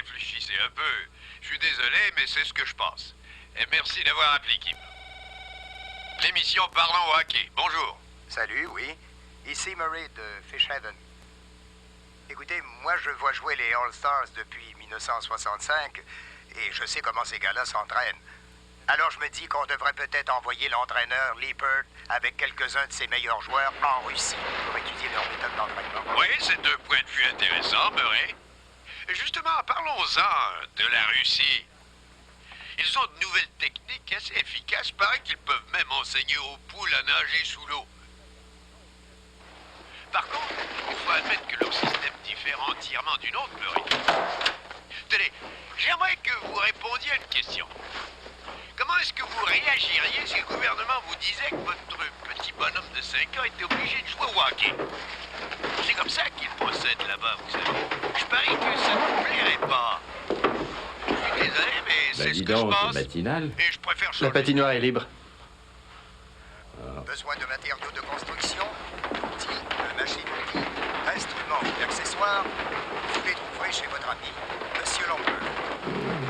réfléchissez un peu. Je suis désolé, mais c'est ce que je pense. Et merci d'avoir appelé Kim. L'émission Parlons au hockey. Bonjour. Salut, oui. Ici Murray de Fish Haven. Écoutez, moi je vois jouer les All-Stars depuis 1965 et je sais comment ces gars-là s'entraînent. Alors je me dis qu'on devrait peut-être envoyer l'entraîneur Lippert avec quelques-uns de ses meilleurs joueurs en Russie pour étudier leur méthode d'entraînement. Oui, c'est un point de vue intéressant, Murray. Justement, parlons-en de la Russie. Ils ont de nouvelles techniques assez efficaces. Paraît qu'ils peuvent même enseigner aux poules à nager sous l'eau. Par contre, il faut admettre que leur système diffère entièrement du nôtre, Murray. Tenez, j'aimerais que vous répondiez à une question. Comment est-ce que vous réagiriez si le gouvernement vous disait que votre petit bonhomme de 5 ans était obligé de jouer au hockey? C'est comme ça qu'ils procèdent là-bas, vous savez. Je parie que ça ne vous plairait pas. Je suis désolé, mais c'est ce que je pense. Matinale. Et je préfère changer. La patinoire est libre. Besoin de matériaux de construction, outils, de machines-outils, instruments ou d'accessoires, vous les trouverez chez votre ami, Monsieur Lambert.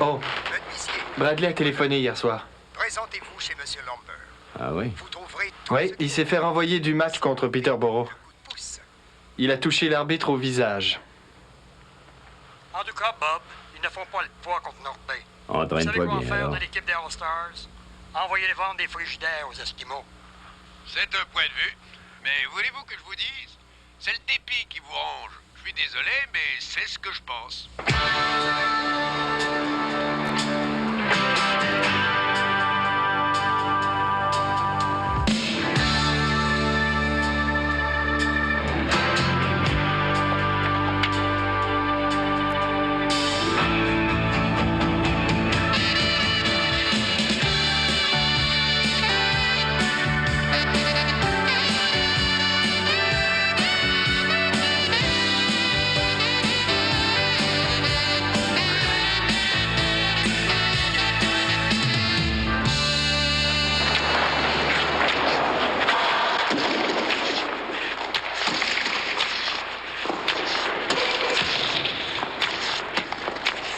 Oh, Menuisier, Bradley a téléphoné hier soir. présentez-vous chez Monsieur Lambert. Ah oui. Vous trouverez tout Oui, ce il s'est fait renvoyer du match contre Peterborough. coup de pouce. Il a touché l'arbitre au visage. En tout cas, Bob, ils ne font pas le poids contre North Bay. Vous savez Entraîne-toi quoi bien faire alors. de l'équipe des All-Stars? Envoyez-les vendre des frigidaires aux Esquimaux. C'est un point de vue. Mais voulez-vous que je vous dise? C'est le dépit qui vous ronge. Je suis désolé, mais c'est ce que je pense.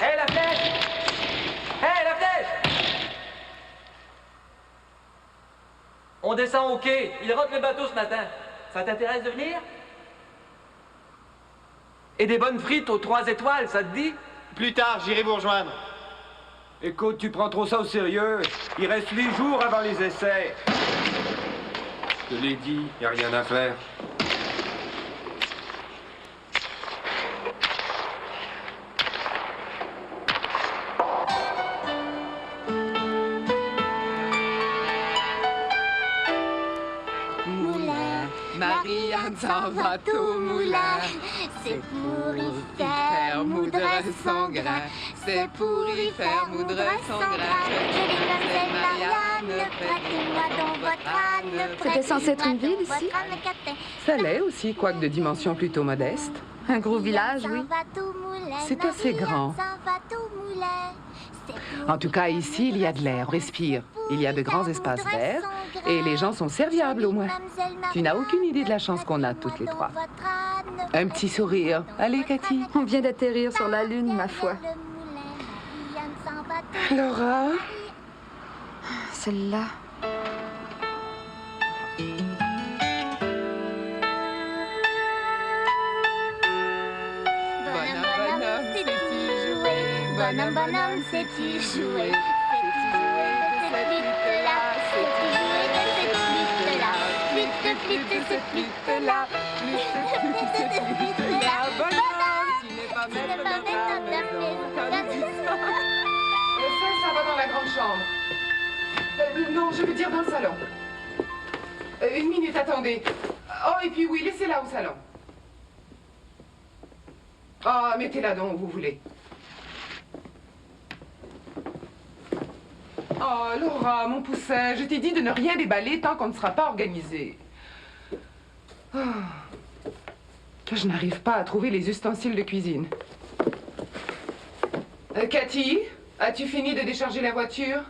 Hé, la flèche! Hé, la flèche! On descend au quai. Il rote le bateau ce matin. Ça t'intéresse de venir? Et des bonnes frites aux 3 étoiles, ça te dit? Plus tard, j'irai vous rejoindre. Écoute, tu prends trop ça au sérieux. Il reste 8 jours avant les essais. Je te l'ai dit, y a rien à faire. Moulin, Marianne s'en va au moulin. C'est pour y faire moudre son grain. C'est pour y faire moudre son grain. Jolie mademoiselle Marianne, prêtez-moi donc votre âne. C'était censé être une ville, ici? Ça l'est aussi, quoique de dimension plutôt modeste. Un gros village, oui. C'est assez grand. En tout cas, ici, il y a de l'air, on respire. Il y a de grands espaces verts et les gens sont serviables au moins. Tu n'as aucune idée de la chance qu'on a toutes les trois. Un petit sourire. Allez, Cathy. On vient d'atterrir sur la Lune, ma foi. Laura. Celle-là. Bonhomme, sais-tu jouer? Bonhomme, bonhomme, sais-tu jouer? Sais-tu jouer de cette flûte-là? Sais-tu jouer de cette flûte-là? Flûte, flûte, cette flûte-là. Flûte, cette flûte-là. Bonhomme, tu n'es pas maître de ta maison. Ça va dans la grande chambre. Non, je veux dire dans le salon. Une minute, attendez. Oh, et puis oui, laissez-la au salon. Ah, mettez-la donc où vous voulez. Oh, Laura, mon poussin, je t'ai dit de ne rien déballer tant qu'on ne sera pas organisé. Oh. Je n'arrive pas à trouver les ustensiles de cuisine. Cathy, as-tu fini de décharger la voiture?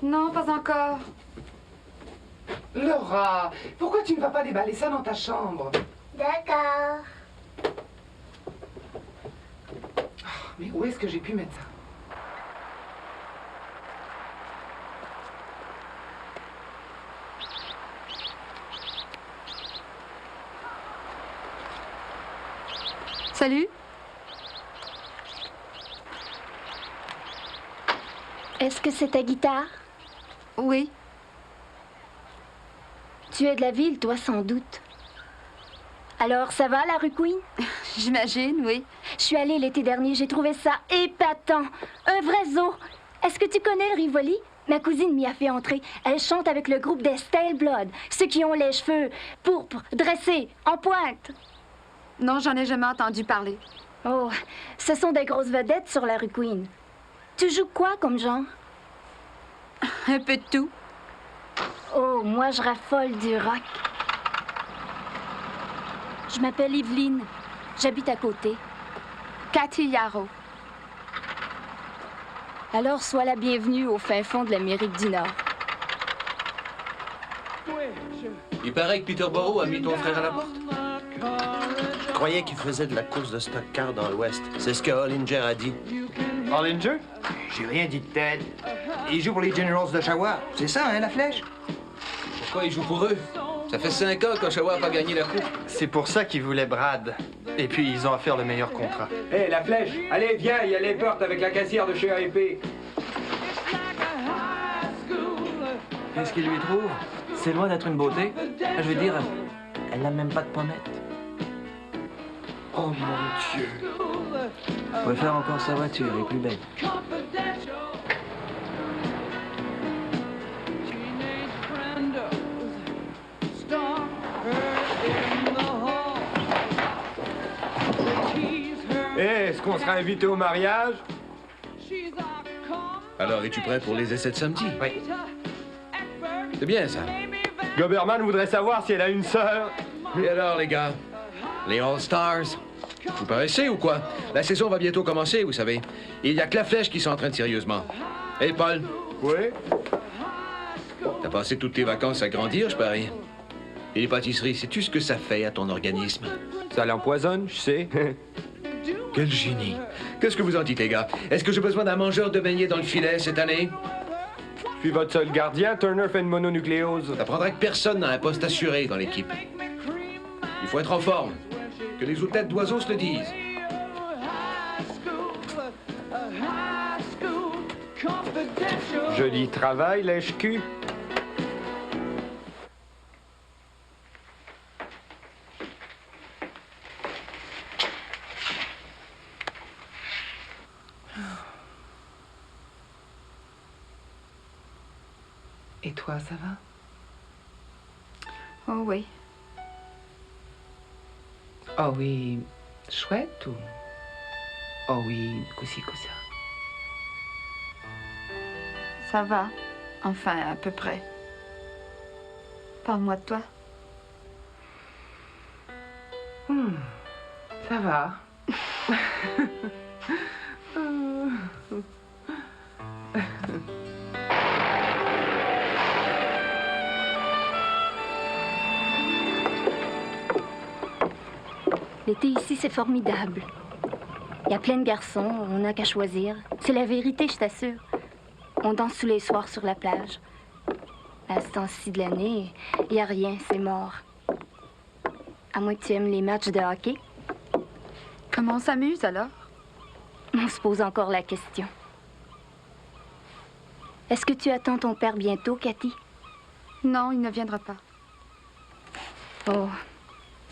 Non, pas encore. Laura, pourquoi tu ne vas pas déballer ça dans ta chambre? D'accord. Mais où est-ce que j'ai pu mettre ça? Salut. Est-ce que c'est ta guitare? Oui. Tu es de la ville, toi, sans doute. Alors, ça va, la rue Queen? J'imagine, oui. Je suis allée l'été dernier, j'ai trouvé ça épatant. Un vrai zoo. Est-ce que tu connais le Rivoli? Ma cousine m'y a fait entrer. Elle chante avec le groupe des Stale Blood, ceux qui ont les cheveux pourpres, dressés, en pointe. Non, j'en ai jamais entendu parler. Oh, ce sont des grosses vedettes sur la rue Queen. Tu joues quoi comme genre? Un peu de tout. Oh, moi, je raffole du rock. Je m'appelle Evelyne. J'habite à côté. Cathy Yarrow. Alors, sois la bienvenue au fin fond de l'Amérique du Nord. Il paraît que Peterborough a mis ton frère à la porte. Je croyais qu'il faisait de la course de stock car dans l'Ouest. C'est ce que Hollinger a dit. Hollinger? J'ai rien dit de Ted. Il joue pour les Generals d'Oshawa. C'est ça, hein, la flèche? Pourquoi il joue pour eux? Ça fait 5 ans qu'Oshawa n'a pas gagné la coupe. C'est pour ça qu'ils voulaient Brad. Et puis, ils ont offert le meilleur contrat. Hé, la flèche! Allez, viens, il y a les portes avec la caissière de chez AEP. Qu'est-ce qu'il lui trouve? C'est loin d'être une beauté. Je veux dire, elle n'a même pas de pommettes. Oh mon Dieu! Je préfère encore sa voiture, elle est plus belle. Hé, est-ce qu'on sera invité au mariage? Alors, es-tu prêt pour les essais de samedi? Oui. C'est bien, ça. Goberman voudrait savoir si elle a une sœur. Et alors, les gars? Les All-Stars? Vous paraissez ou quoi? La saison va bientôt commencer, vous savez. Et il y a que la flèche qui s'entraîne sérieusement. Hé, Paul? Oui? T'as passé toutes tes vacances à grandir, je parie. Et les pâtisseries, sais-tu ce que ça fait à ton organisme? Ça l'empoisonne, je sais. Quel génie! Qu'est-ce que vous en dites, les gars? Est-ce que j'ai besoin d'un mangeur de beignets dans le filet cette année? Je suis votre seul gardien, Turner fait une mononucléose. T'apprendras que personne n'a un poste assuré dans l'équipe. Il faut être en forme. Que les autres têtes d'oiseaux se le disent. Joli travail, lèche-cul. Et toi, ça va? Oh oui. Oh oui, chouette ou... Oh oui, coussi coussa. Ça va. Enfin, à peu près. Parle-moi de toi. Ça va. L'été ici, c'est formidable. Il y a plein de garçons, on n'a qu'à choisir. C'est la vérité, je t'assure. On danse tous les soirs sur la plage. À ce temps-ci de l'année, il n'y a rien, c'est mort. À moins que tu aimes les matchs de hockey. Comment on s'amuse alors? On se pose encore la question. Est-ce que tu attends ton père bientôt, Cathy? Non, il ne viendra pas. Oh,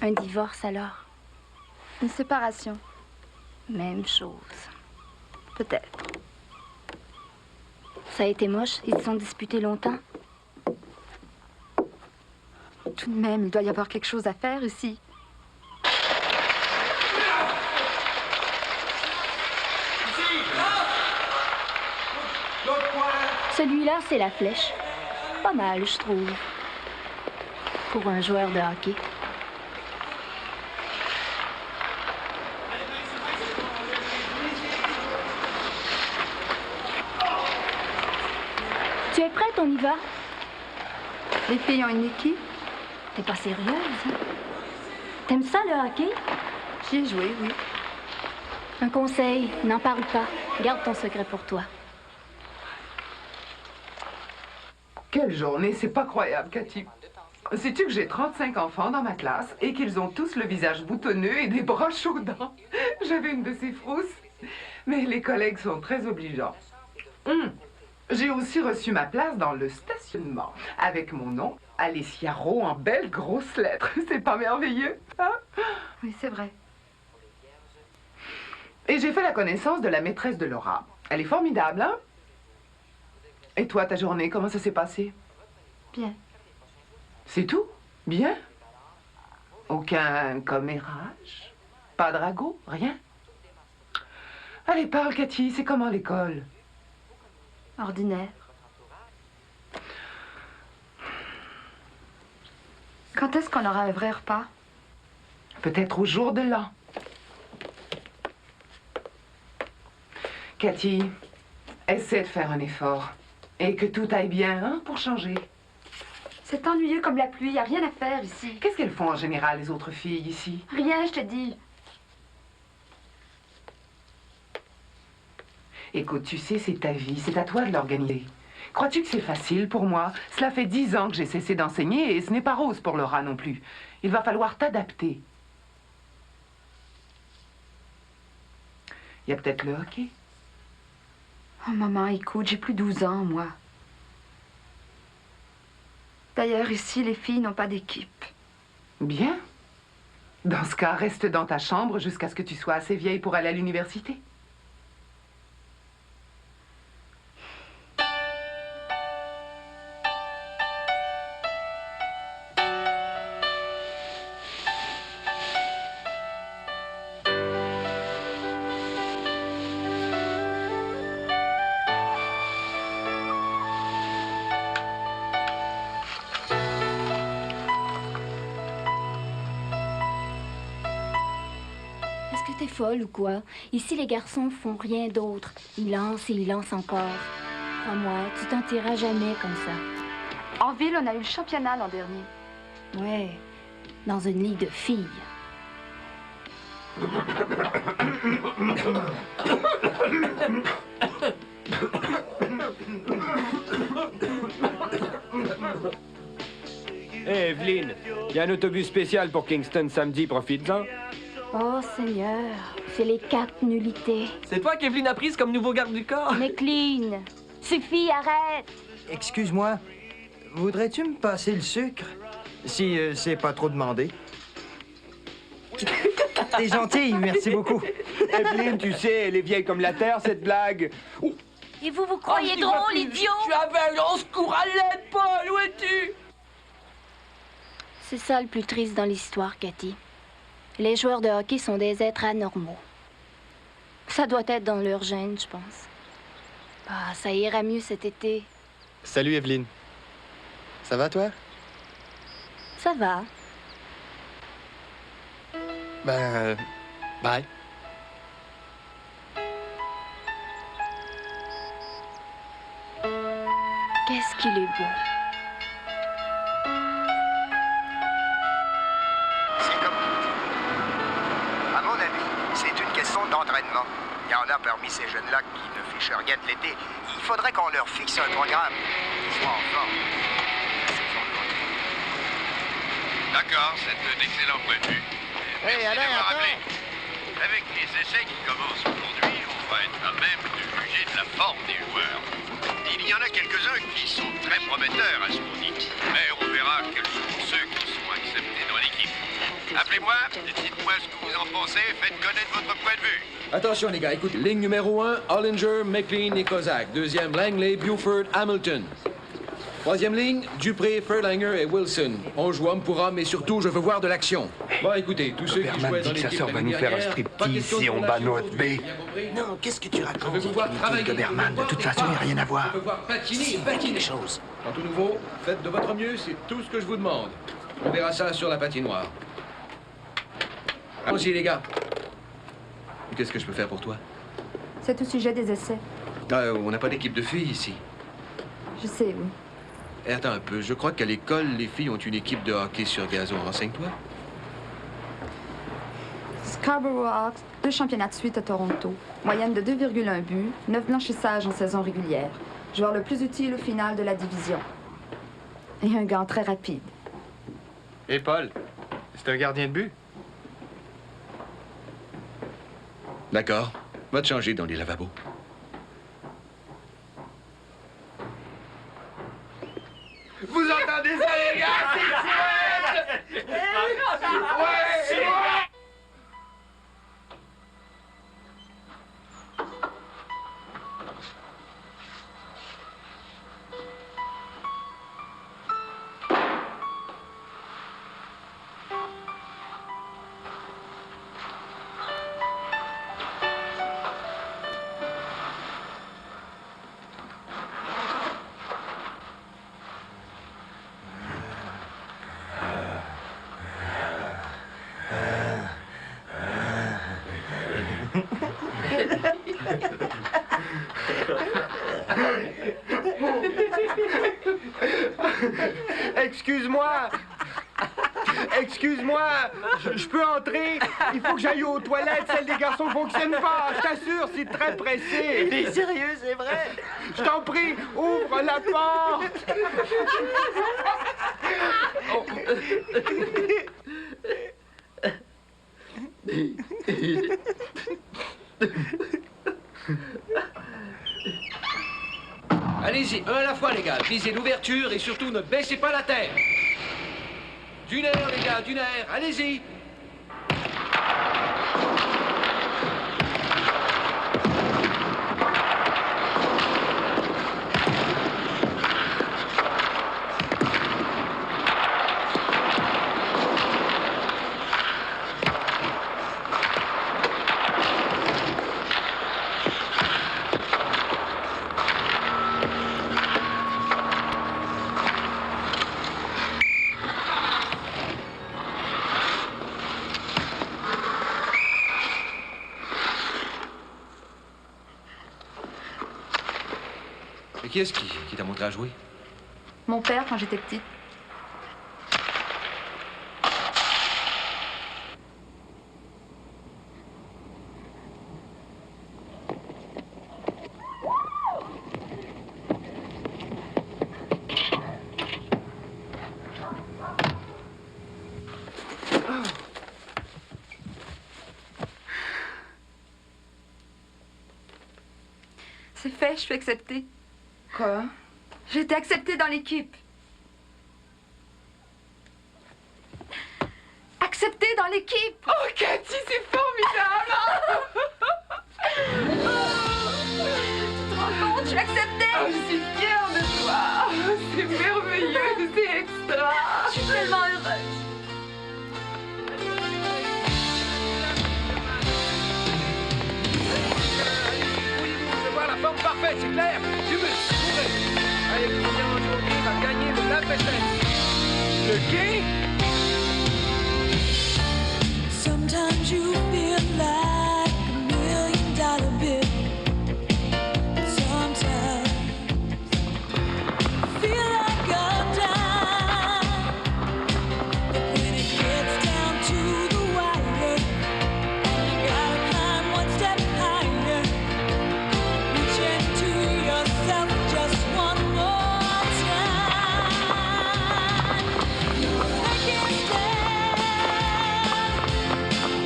un divorce alors? Une séparation. Même chose. Peut-être. Ça a été moche? Ils se sont disputés longtemps? Tout de même, il doit y avoir quelque chose à faire ici. Celui-là, c'est la flèche. Pas mal, je trouve. Pour un joueur de hockey. Tu es prête, on y va? Les filles ont une équipe? T'es pas sérieuse? T'aimes ça, le hockey? J'y ai joué, oui. Un conseil, n'en parle pas. Garde ton secret pour toi. Quelle journée, c'est pas croyable, Cathy. Sais-tu que j'ai 35 enfants dans ma classe et qu'ils ont tous le visage boutonneux et des broches aux dents? J'avais une de ces frousses. Mais les collègues sont très obligeants. J'ai aussi reçu ma place dans le stationnement avec mon nom, Alicia Rowe, en belles grosses lettres. C'est pas merveilleux, hein? Oui, c'est vrai. Et j'ai fait la connaissance de la maîtresse de Laura. Elle est formidable, hein? Et toi, ta journée, comment ça s'est passé? Bien. C'est tout? Bien? Aucun commérage? Pas de ragot? Rien? Allez, parle, Cathy, c'est comment l'école? Ordinaire. Quand est-ce qu'on aura un vrai repas? Peut-être au jour de l'an. Cathy, essaie de faire un effort. Et que tout aille bien, hein, pour changer. C'est ennuyeux comme la pluie, y a rien à faire ici. Qu'est-ce qu'elles font en général, les autres filles, ici? Rien, je te dis. Écoute, tu sais, c'est ta vie, c'est à toi de l'organiser. Crois-tu que c'est facile pour moi? Cela fait 10 ans que j'ai cessé d'enseigner et ce n'est pas rose pour Laura non plus. Il va falloir t'adapter. Il y a peut-être le hockey. Oh, maman, écoute, j'ai plus 12 ans, moi. D'ailleurs, ici, les filles n'ont pas d'équipe. Bien. Dans ce cas, reste dans ta chambre jusqu'à ce que tu sois assez vieille pour aller à l'université. T'es folle ou quoi? Ici, les garçons font rien d'autre. Ils lancent et ils lancent encore. Crois-moi, tu t'en tireras jamais comme ça. En ville, on a eu le championnat l'an dernier. Ouais, dans une ligue de filles. Hé, Evelyn, il y a un autobus spécial pour Kingston samedi, profite-en. Oh, Seigneur, c'est les 4 nullités. C'est toi qu'Evelyn a prise comme nouveau garde du corps. McLean, suffit, arrête. Excuse-moi, voudrais-tu me passer le sucre? Si c'est pas trop demandé. T'es gentille, merci beaucoup. Evelyn, tu sais, elle est vieille comme la terre, cette blague. Et vous croyez drôle, idiot? Tu avais un secours à l'aide, Paul, où es-tu? C'est ça le plus triste dans l'histoire, Cathy. Les joueurs de hockey sont des êtres anormaux. Ça doit être dans leur gène, je pense. Ah, ça ira mieux cet été. Salut, Evelyn. Ça va, toi? Ça va. Bye. Qu'est-ce qu'il est beau. D'entraînement. Il y en a parmi ces jeunes-là qui ne fichent rien de l'été. Il faudrait qu'on leur fixe un programme. Qu'ils soient en forme. D'accord, c'est un excellent point de vue. Merci d'avoir appelé. Avec les essais qui commencent aujourd'hui, on va être à même de juger de la forme des joueurs. Il y en a quelques-uns qui sont très prometteurs à ce qu'on dit. Mais on verra quels sont ceux qui sont acceptés dans l'équipe. Appelez-moi, dites-moi ce que vous en pensez, faites connaître votre point de vue. Attention les gars, écoute, ligne numéro 1, Hollinger, McLean et Kozak. Deuxième, Langley, Buford, Hamilton. Troisième ligne, Dupré, Ferlinger et Wilson. On joue homme pour homme et surtout, je veux voir de l'action. Bon, écoutez, tous ceux qui jouaient dans l'équipe... sa sœur va nous faire un striptease si on bat notre B. Non, qu'est-ce que tu racontes? Je veux vous voir travailler. Goberman, de toute façon, il n'y a rien à voir. Je veux voir patiner et patiner. Chose. En tout nouveau, faites de votre mieux, c'est tout ce que je vous demande. On verra ça sur la patinoire. Allons-y, les gars. Qu'est-ce que je peux faire pour toi? C'est au sujet des essais. On n'a pas d'équipe de filles ici. Je sais, oui. Et attends un peu, je crois qu'à l'école, les filles ont une équipe de hockey sur gazon. Renseigne-toi. Scarborough Hawks, 2 championnats de suite à Toronto. Moyenne de 2,1 buts, 9 blanchissages en saison régulière. Joueur le plus utile au final de la division. Et un gant très rapide. Et Paul, c'est un gardien de but? D'accord. Va te changer dans les lavabos. Vous entendez ça, les gars? C'est chouette! Ouais! Excuse-moi! Excuse-moi! Je peux entrer? Il faut que j'aille aux toilettes, celle des garçons fonctionne pas! Je t'assure, c'est très pressé! T'es sérieux, c'est vrai? Je t'en prie, ouvre la porte! Allez-y, un à la fois, les gars. Visez l'ouverture et surtout ne baissez pas la tête. D'une air, les gars, d'une air. Allez-y. Et qui est-ce qui t'a montré à jouer? Mon père, quand j'étais petite. C'est fait, je suis acceptée. Quoi? J'ai été acceptée dans l'équipe. Acceptée dans l'équipe. Oh, Cathy, c'est formidable! Tu te rends compte, je suis acceptée. Oh, je suis fière de toi! C'est merveilleux, c'est extra! Je suis tellement heureuse. Je vois la forme parfaite, c'est clair? Du muscle, courez. Allez, le premier aujourd'hui va gagner le lave-vaisselle. Le quai? Sometimes you feel like $1 million bill. Sometimes you feel like a dime. But when it gets down to the wire, and you gotta climb one step higher, reach into yourself just one more time. Make it stand.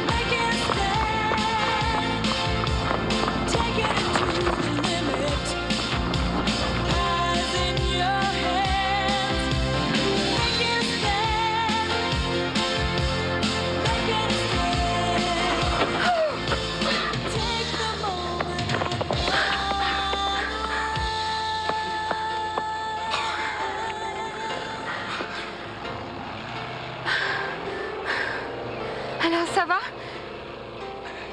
Make it stand. Take it to the limit. Eyes in your hands. Make it stand. Make it stand. Take the moment. Alors, ça va?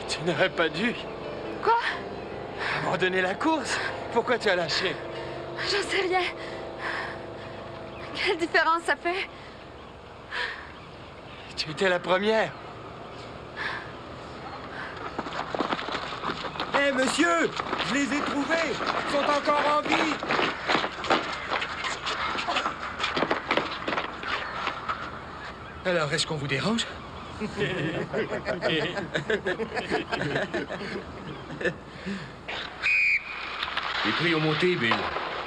Tu n'aurais pas dû Quoi? abandonner la course. Pourquoi tu as lâché? J'en sais rien. Quelle différence ça fait? Tu étais la première. Hé, monsieur! Je les ai trouvés! Ils sont encore en vie! Alors, est-ce qu'on vous dérange? Les prix ont monté, Bill.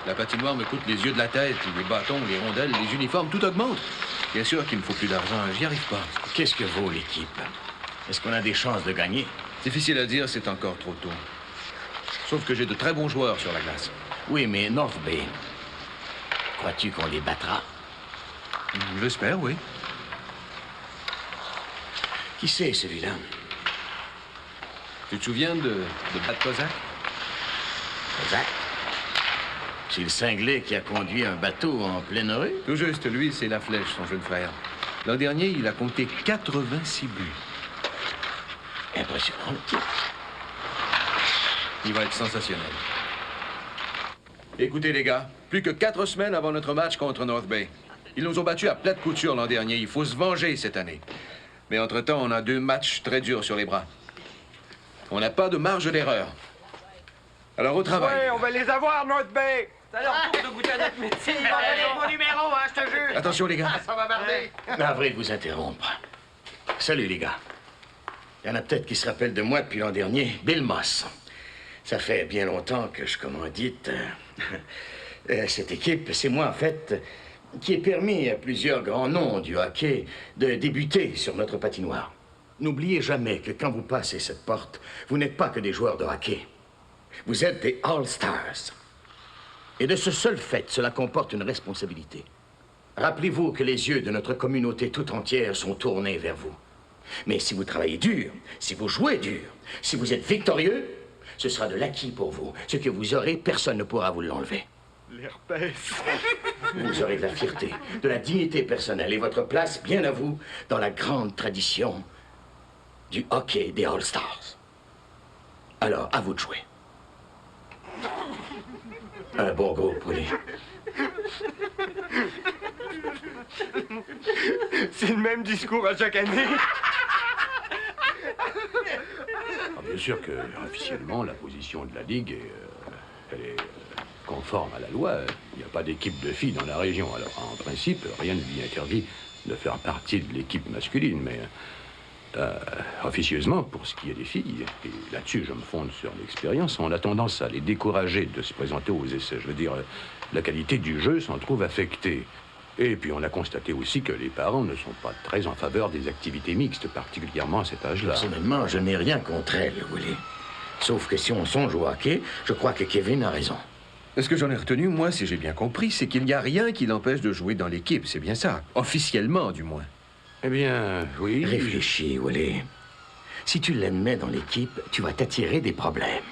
La patinoire me coûte les yeux de la tête, les bâtons, les rondelles, les uniformes, tout augmente. Bien sûr qu'il me faut plus d'argent, j'y arrive pas. Qu'est-ce que vaut l'équipe? Est-ce qu'on a des chances de gagner? Difficile à dire, c'est encore trop tôt. Sauf que j'ai de très bons joueurs sur la glace. Oui, mais North Bay, crois-tu qu'on les battra? J'espère, oui. Qui c'est, celui-là? Tu te souviens de Bad Kozak? Kozak? C'est le cinglé qui a conduit un bateau en pleine rue? Tout juste, lui, c'est La Flèche, son jeune frère. L'an dernier, il a compté 86 buts. Impressionnant, le type. Il va être sensationnel. Écoutez, les gars, plus que 4 semaines avant notre match contre North Bay. Ils nous ont battus à plate couture l'an dernier. Il faut se venger cette année. Mais entre-temps, on a 2 matchs très durs sur les bras. On n'a pas de marge d'erreur. Alors, au travail. Ouais, on va les avoir, North Bay! Ça leur coûte de goûter à notre métier. Il va donner mon numéro, hein, je te jure. Attention, les gars. Ça va barder. Navré de vous interrompre. Salut, les gars. Il y en a peut-être qui se rappellent de moi depuis l'an dernier. Bill Moss. Ça fait bien longtemps que je commandite cette équipe. C'est moi, en fait, qui ai permis à plusieurs grands noms du hockey de débuter sur notre patinoire. N'oubliez jamais que quand vous passez cette porte, vous n'êtes pas que des joueurs de hockey. Vous êtes des All-Stars. Et de ce seul fait, cela comporte une responsabilité. Rappelez-vous que les yeux de notre communauté tout entière sont tournés vers vous. Mais si vous travaillez dur, si vous jouez dur, si vous êtes victorieux, ce sera de l'acquis pour vous. Ce que vous aurez, personne ne pourra vous l'enlever. L'herpès. Vous aurez de la fierté, de la dignité personnelle et votre place, bien à vous, dans la grande tradition du hockey des All-Stars. Alors, à vous de jouer. Un bon go, poulet. C'est le même discours à chaque année. Bien sûr que, officiellement, la position de la Ligue elle est conforme à la loi. Il n'y a pas d'équipe de filles dans la région. Alors, en principe, rien ne lui interdit de faire partie de l'équipe masculine. Mais officieusement, pour ce qui est des filles, et là-dessus, je me fonde sur l'expérience, on a tendance à les décourager de se présenter aux essais. Je veux dire, la qualité du jeu s'en trouve affectée. Et puis, on a constaté aussi que les parents ne sont pas très en faveur des activités mixtes, particulièrement à cet âge-là. Personnellement, je n'ai rien contre elle, Willy. Sauf que si on songe au hockey, je crois que Kevin a raison. Ce que j'en ai retenu, moi, si j'ai bien compris, c'est qu'il n'y a rien qui l'empêche de jouer dans l'équipe. C'est bien ça. Officiellement, du moins. Eh bien, oui. Réfléchis, Willy. Si tu l'admets dans l'équipe, tu vas t'attirer des problèmes.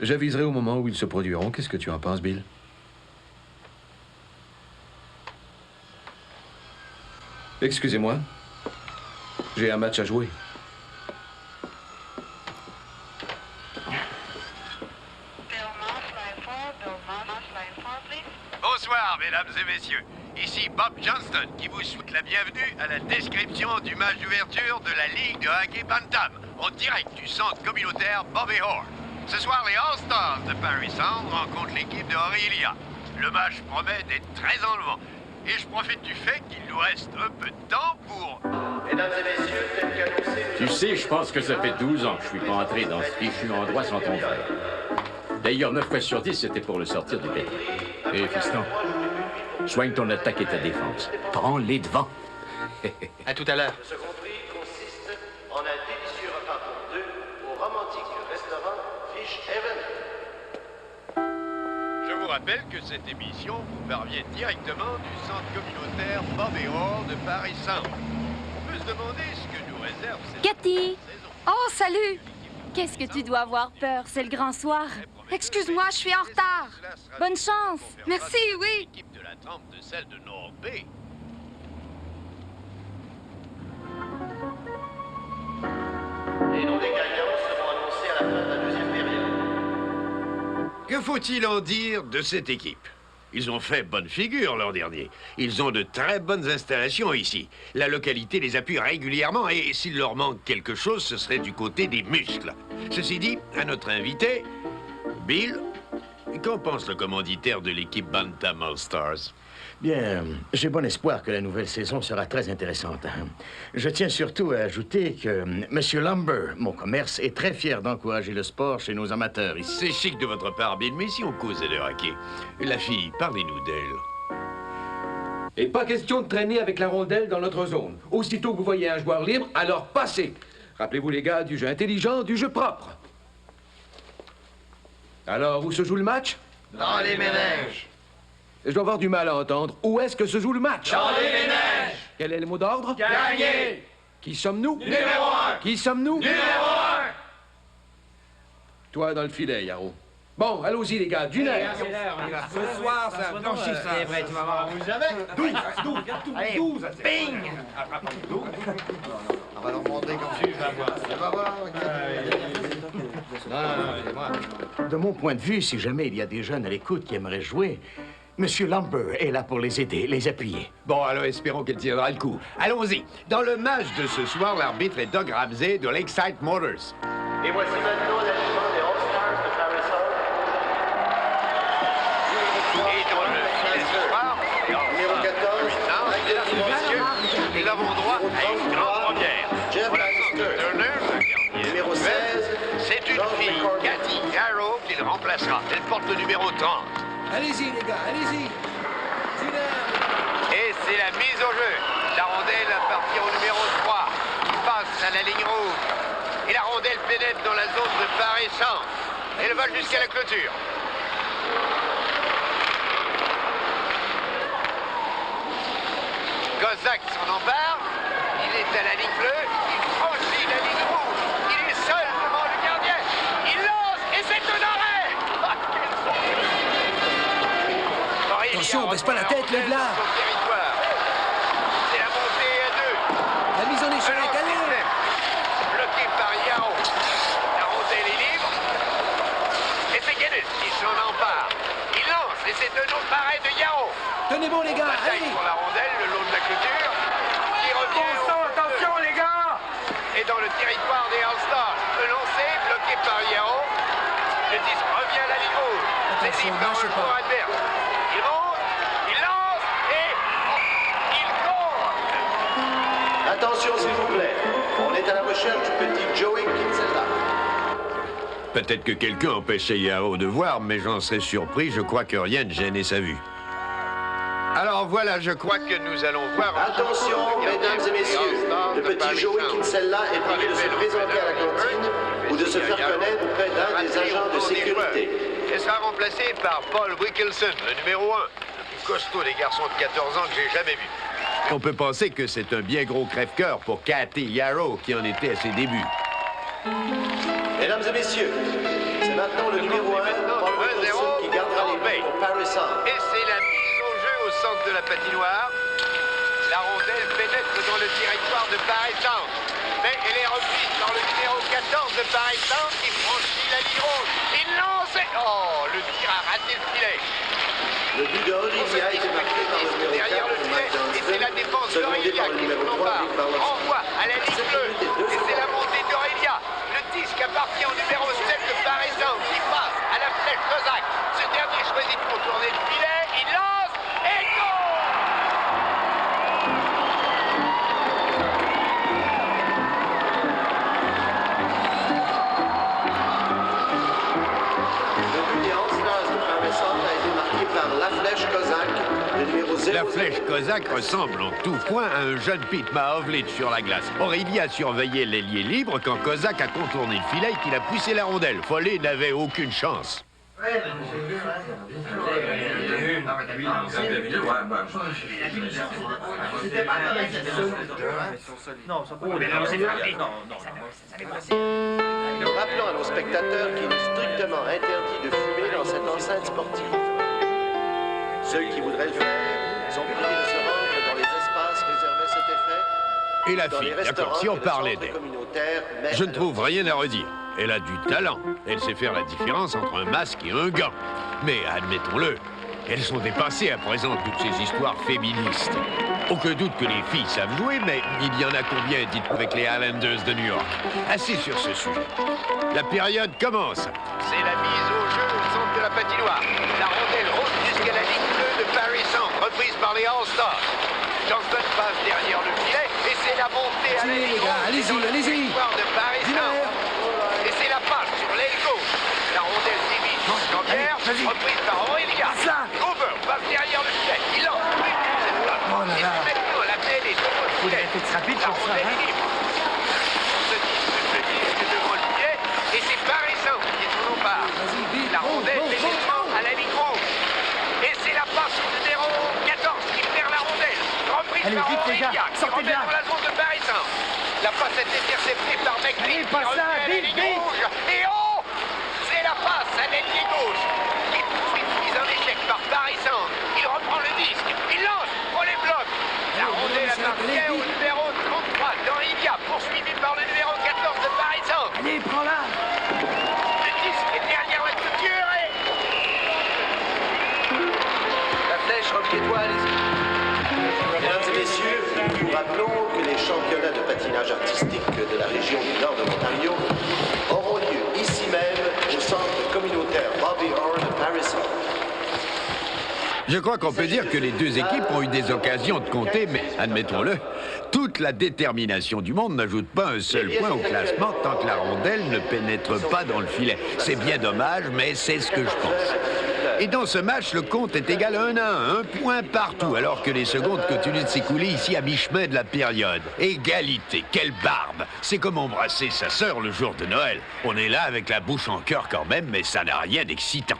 J'aviserai au moment où ils se produiront. Qu'est-ce que tu en penses, Bill? Excusez-moi. J'ai un match à jouer. Bonsoir, mesdames et messieurs. Ici Bob Johnston qui vous souhaite la bienvenue à la description du match d'ouverture de la Ligue de hockey Bantam, en direct du centre communautaire Bobby Orr. Ce soir, les All-Stars de Paris Sound rencontrent l'équipe de Aurelia. Le match promet d'être très enlevant. Et je profite du fait qu'il nous reste un peu de temps pour... Mesdames et messieurs, tel qu'annoncé... Tu sais, je pense que ça fait 12 ans que je suis pas entré dans ce fichu endroit sans ton frère. D'ailleurs, 9 fois sur 10, c'était pour le sortir du pétrin. Hé, fiston, soigne ton attaque et ta défense. Prends les devants. À tout à l'heure. Le second prix consiste en un délicieux repas pour 2 au romantique restaurant Fish Heaven. Je vous rappelle que cette émission vous parvient directement du centre communautaire Bobby Orr de Paris Sound. On peut se demander ce que nous réserve cette Cathy! Oh, salut! Qu'est-ce que tu dois avoir peur? C'est le grand soir. Excuse-moi, je suis en retard. Bonne chance. Merci, oui. L'équipe de la trempe de celle de North Bay. Les noms des gagnants seront annoncés à la fin de la deuxième période. Que faut-il en dire de cette équipe? Ils ont fait bonne figure l'an dernier. Ils ont de très bonnes installations ici. La localité les appuie régulièrement et s'il leur manque quelque chose, ce serait du côté des muscles. Ceci dit, à notre invité, Bill, qu'en pense le commanditaire de l'équipe Bantam All-Stars? Bien, j'ai bon espoir que la nouvelle saison sera très intéressante. Je tiens surtout à ajouter que Monsieur Lumber, mon commerce, est très fier d'encourager le sport chez nos amateurs ici. C'est chic de votre part, Bill, mais si on causait de hockey. La fille, parlez-nous d'elle. Et pas question de traîner avec la rondelle dans notre zone. Aussitôt que vous voyez un joueur libre, alors passez. Rappelez-vous, les gars, du jeu intelligent, du jeu propre. Alors, où se joue le match? Dans les ménages. Je dois avoir du mal à entendre. Où est-ce que se joue le match? Dans les ménages. Quel est le mot d'ordre? Gagner. Qui sommes-nous? Numéro 1. Qui sommes-nous? Numéro 1. Toi dans le filet, Yarrow. Bon, allons-y, les gars, d'une heure. Ce soir, c'est un blanchissage. C'est vrai, tu vas voir. Vous avez 12. Bing! On va leur montrer comme tu vas voir. Tu vas voir. De mon point de vue, si jamais il y a des jeunes à l'écoute qui aimeraient jouer, Monsieur Lumber est là pour les aider, les appuyer. Bon, alors espérons qu'elle tiendra le coup. Allons-y. Dans le match de ce soir, l'arbitre est Doug Ramsey de Lakeside Motors. Et voici maintenant l'aliment des All-Stars de Harrison. Et dans le filet ce soir, Numéro 14. mesdames et messieurs, nous avons droit à une grande première. Voilà Turner, le gardien. Numéro 16. C'est une fille, Cathy Yarrow, qui le remplacera. Elle porte le numéro 30. Allez-y, les gars, allez-y. Et c'est la mise au jeu. La rondelle va partir au numéro 3, qui passe à la ligne rouge. Et la rondelle pénètre dans la zone de part et centre. Elle va jusqu'à la clôture. Kozak s'en empare. Il est à la ligne bleue. Il franchit la ligne rouge. Il est seul devant le gardien. Il lance et c'est un arrêt. Attention, baisse pas la tête, lève-la. C'est la montée à 2. La mise en échec, allez. Bloqué par Yarrow. La rondelle est libre. Et c'est Guinness qui s'en empare. Il lance et c'est un autre arrêt de Yarrow. Tenez bon, les gars, Bataille allez. pour la rondelle le long de la clôture. Qui revient. Attention, les gars. Et dans le territoire des All-Stars. Le lancer, bloqué par Yarrow. Le disque revient à la ligne rouge. C'est libre par le joueur adverse. Il monte, il lance et il court. Attention, s'il vous plaît. On est à la recherche du petit Joey Kinsella. Peut-être que quelqu'un empêchait Yarrow de voir, mais j'en serais surpris. Je crois que rien ne gênait sa vue. Alors voilà, je crois que nous allons voir... Attention, mesdames et messieurs. Le petit Joey Kinsella est prié de se présenter à la cantine ou de se faire connaître auprès d'un des agents de sécurité. Elle sera remplacée par Paul Wickelson, le numéro 1. Le plus costaud des garçons de 14 ans que j'ai jamais vu. On peut penser que c'est un bien gros crève-cœur pour Cathy Yarrow, qui en était à ses débuts. Mesdames et messieurs, c'est maintenant le numéro 1, Paul Wickelson, qui gardera les buts pour Paris Centre. Et c'est la mise au jeu au centre de la patinoire. La rondelle pénètre dans le territoire de Paris Centre. Mais elle est reprise par le numéro 14 de Paris Centre qui franchit la ligne rouge. Il lance et... Oh, le tir a raté le filet. Le but de Olivia a été marqué par le numéro 4, derrière le filet. Et c'est la défense d'Aurélia qui s'en empare. Renvoie à la ligne bleue. Et c'est la montée d'Aurélia. Le disque appartient au numéro 7 de Paris Centre qui passe à la flèche Kozak. Ce dernier choisit de contourner le filet. Il lance et goal! La flèche Kozak ressemble en tout point à un jeune Pete Mahovlich sur la glace. Aurélia surveillait l'ailier libre quand Kozak a contourné le filet et qu'il a poussé la rondelle. Follet n'avait aucune chance. Rappelons à nos spectateurs qu'il est strictement interdit de fumer dans cette enceinte sportive. Ceux qui voudraient le faire sont priés de se rendre dans les espaces réservés à cet effet. Et la fille, d'accord, si on parlait d'elle. Je ne trouve rien à redire. Elle a du talent. Elle sait faire la différence entre un masque et un gant. Mais admettons-le, elles sont dépassées à présent toutes ces histoires féministes. Aucun doute que les filles savent jouer, mais il y en a combien, dites-vous, avec les Highlanders de New York? Assez sur ce sujet. La période commence. C'est la mise au jeu au centre de la patinoire. La rondelle roule jusqu'à la ligne bleue de Paris Centre, reprise par les All-Stars. Johnston passe derrière le filet et c'est la montée à l'aile gauche. Allez-y. De Paris Centre. Et c'est la passe sur l'aile gauche. La rondelle dévie sur Cambière, reprise par Aurélia. Cooper passe derrière le filet. Il lance. Oh là là. Et maintenant, la mêle est devant le filet. rapide La pour ça, rondelle hein. est libre. Ce disque devant le filet et c'est Paris Centre qui est son part. La rondelle est maintenant à la ligne rouge. Et c'est la passe au numéro 14 qui perd la rondelle. Reprise Allez, par vite, les gars, Aurélia qui sortez remet bien. dans la zone de Paris Centre. La passe est interceptée par McLean qui passe remet là, à la vite, ligne vite. rouge. Et oh, c'est la passe à l'ailier gauche. Qui est tout de suite mise en échec par Paris Centre. Il reprend le disque. Il lance pour les blocs. La rondelle appartient au numéro 33 d'Henridia, poursuivi par le numéro 14 de Paris Centre. Allez, prends-la. Le disque est derrière la clôture et... La flèche, repliez-toi, allez-y. Mesdames et messieurs, nous rappelons que les championnats de patinage artistique de la région du nord de l'Ontario auront lieu ici même au centre communautaire Bobby Orr de Paris Centre. Je crois qu'on peut dire que les deux équipes ont eu des occasions de compter, mais admettons-le, toute la détermination du monde n'ajoute pas un seul point au classement tant que la rondelle ne pénètre pas dans le filet. C'est bien dommage, mais c'est ce que je pense. Et dans ce match, le compte est égal à 1-1, un point partout, alors que les secondes continuent de s'écouler ici à mi-chemin de la période. Égalité, quelle barbe! C'est comme embrasser sa sœur le jour de Noël. On est là avec la bouche en cœur quand même, mais ça n'a rien d'excitant.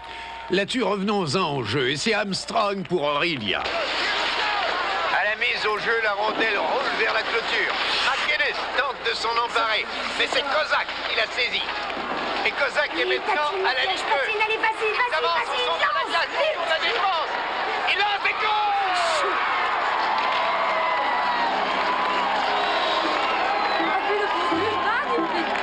Là-dessus, revenons-en au jeu, et c'est Armstrong pour Aurélia. À la mise au jeu, la rondelle roule vers la clôture. McGuinness tente de s'en emparer, mais c'est Kozak qui l'a saisi. Et Kozak est maintenant à la ligne bleue. Allez, vas-y, Il avance au centre de la glace, pour la défense. Il lance et goal!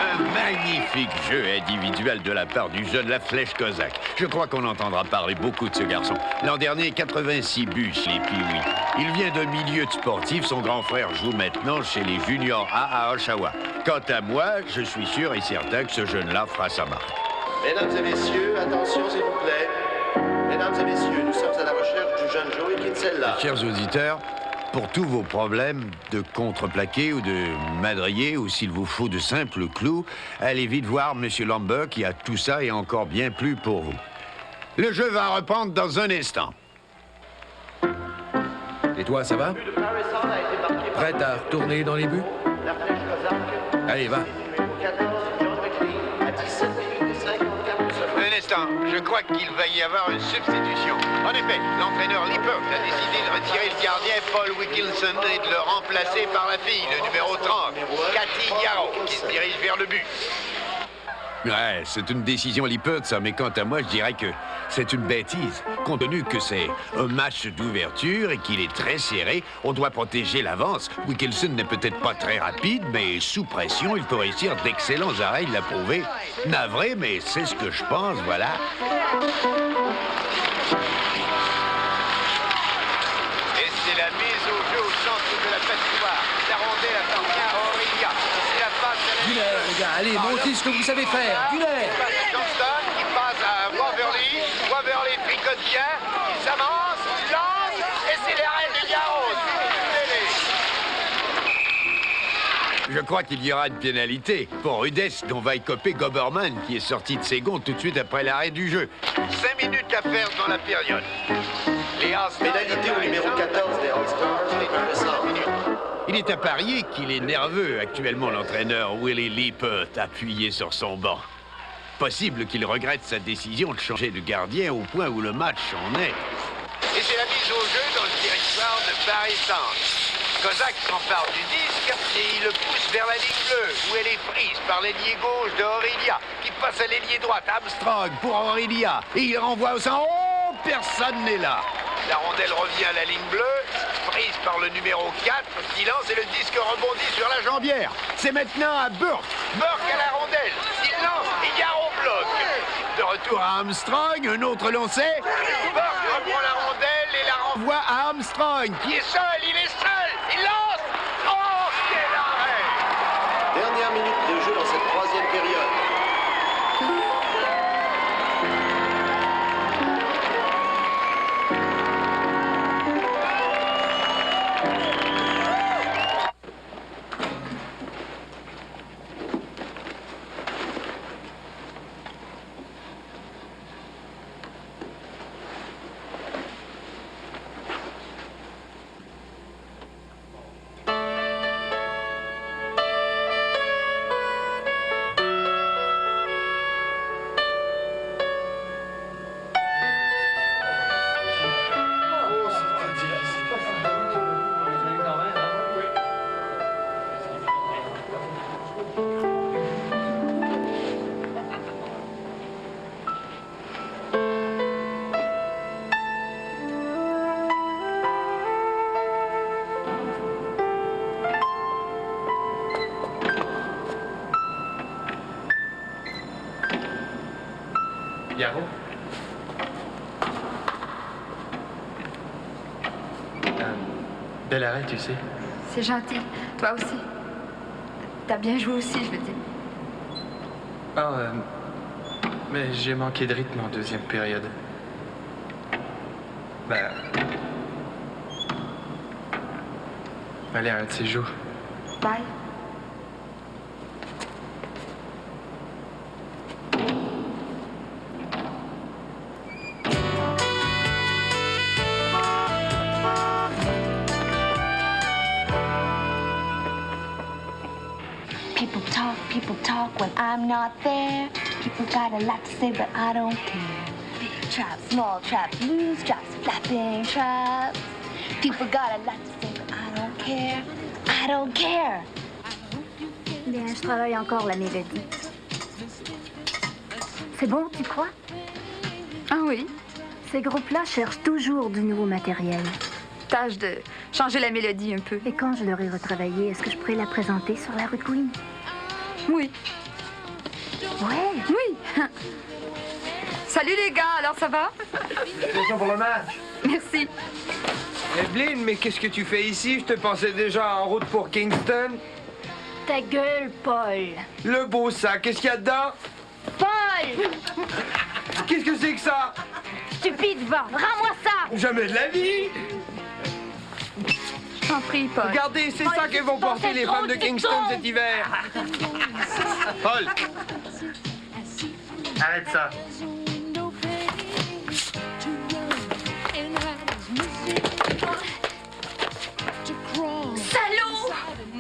Un magnifique jeu individuel de la part du jeune La Flèche Kozak. Je crois qu'on entendra parler beaucoup de ce garçon. L'an dernier, 86 buts chez les Pee-Wee. Il vient d'un milieu de sportif. Son grand frère joue maintenant chez les juniors A à Oshawa. Quant à moi, je suis sûr et certain que ce jeune-là fera sa marque. Mesdames et messieurs, attention s'il vous plaît. Mesdames et messieurs, nous sommes à la recherche du jeune Joey Kinsella. Chers auditeurs, pour tous vos problèmes de contreplaqué ou de madrier, ou s'il vous faut de simples clous, allez vite voir M. Lambert qui a tout ça et encore bien plus pour vous. Le jeu va reprendre dans un instant. Et toi, ça va? Prête à retourner dans les buts? Allez, va. Un instant, je crois qu'il va y avoir une substitution. En effet, l'entraîneur Lippert a décidé de retirer le gardien Paul Wilkinson et de le remplacer par la fille, le numéro 30, Cathy Garraud, qui se dirige vers le but. Ouais, c'est une décision Lippert, ça, mais quant à moi, je dirais que c'est une bêtise. Compte tenu que c'est un match d'ouverture et qu'il est très serré, on doit protéger l'avance. Wilkinson n'est peut-être pas très rapide, mais sous pression, il peut réussir d'excellents arrêts, il l'a prouvé. Navré, mais c'est ce que je pense, voilà. Et c'est la mise au jeu au centre de la patinoire. La rondelle appartient à Aurélia. C'est la passe à la Guller, les gars, allez, montrez ce que vous savez faire. Guller! Johnston qui passe à Waverly. Waverly tricote bien. Il s'avance, il lance. Et c'est l'arrêt de Garros. Je crois qu'il y aura une pénalité pour Rudess, dont va écoper Goberman, qui est sorti de ses gonds tout de suite après l'arrêt du jeu. 5 minutes à faire dans la période. Les As Pénalité au numéro 14 des All-Stars, les Paris Centre. Il est à parier qu'il est nerveux actuellement, l'entraîneur Willie Lippert, appuyé sur son banc. Possible qu'il regrette sa décision de changer de gardien au point où le match en est. Et c'est la mise au jeu dans le territoire de Paris Centre. Kozak s'empare du disque et il le pousse vers la ligne bleue, où elle est prise par l'ailier gauche de Aurélia, qui passe à l'ailier droite. Armstrong pour Aurélia. Et il renvoie au centre. Oh, personne n'est là. La rondelle revient à la ligne bleue, prise par le numéro 4, qui lance et le disque rebondit sur la jambière. C'est maintenant à Burke. Burke à la rondelle, il lance et Garraud bloque. De retour À Armstrong, un autre lancé. Burke reprend la rondelle et la renvoie Voit à Armstrong. qui est seul, il est seul. minutes de jeu dans cette troisième période. Yaro? Bel arrêt, tu sais. C'est gentil. Toi aussi. T'as bien joué aussi, je veux dire. Ah, mais j'ai manqué de rythme en deuxième période. Ben... Allez, un de ces jours. Bye. People talk when I'm not there. People got a lot to say, but I don't care. Big traps, small traps, loose traps, flapping traps. People got a lot to say, but I don't care. I don't care. Bien, je travaille encore la mélodie. C'est bon, tu crois? Ah oui. Ces groupes-là cherchent toujours du nouveau matériel. Tâche de changer la mélodie un peu. Et quand je l'aurai retravaillée, est-ce que je pourrais la présenter sur la rue Queen? Oui. Ouais. Oui. Salut les gars, alors ça va? Félicitations pour le match. Merci. Evelyn, mais qu'est-ce que tu fais ici? Je te pensais déjà en route pour Kingston. Ta gueule, Paul. Le beau sac, qu'est-ce qu'il y a dedans? Paul! Qu'est-ce que c'est que ça? Stupide, va! Rends-moi ça! Jamais de la vie! Je t'en prie, Paul. Regardez, c'est ça que vont porter les femmes de Kingston cet hiver. Paul! Arrête ça. Salaud!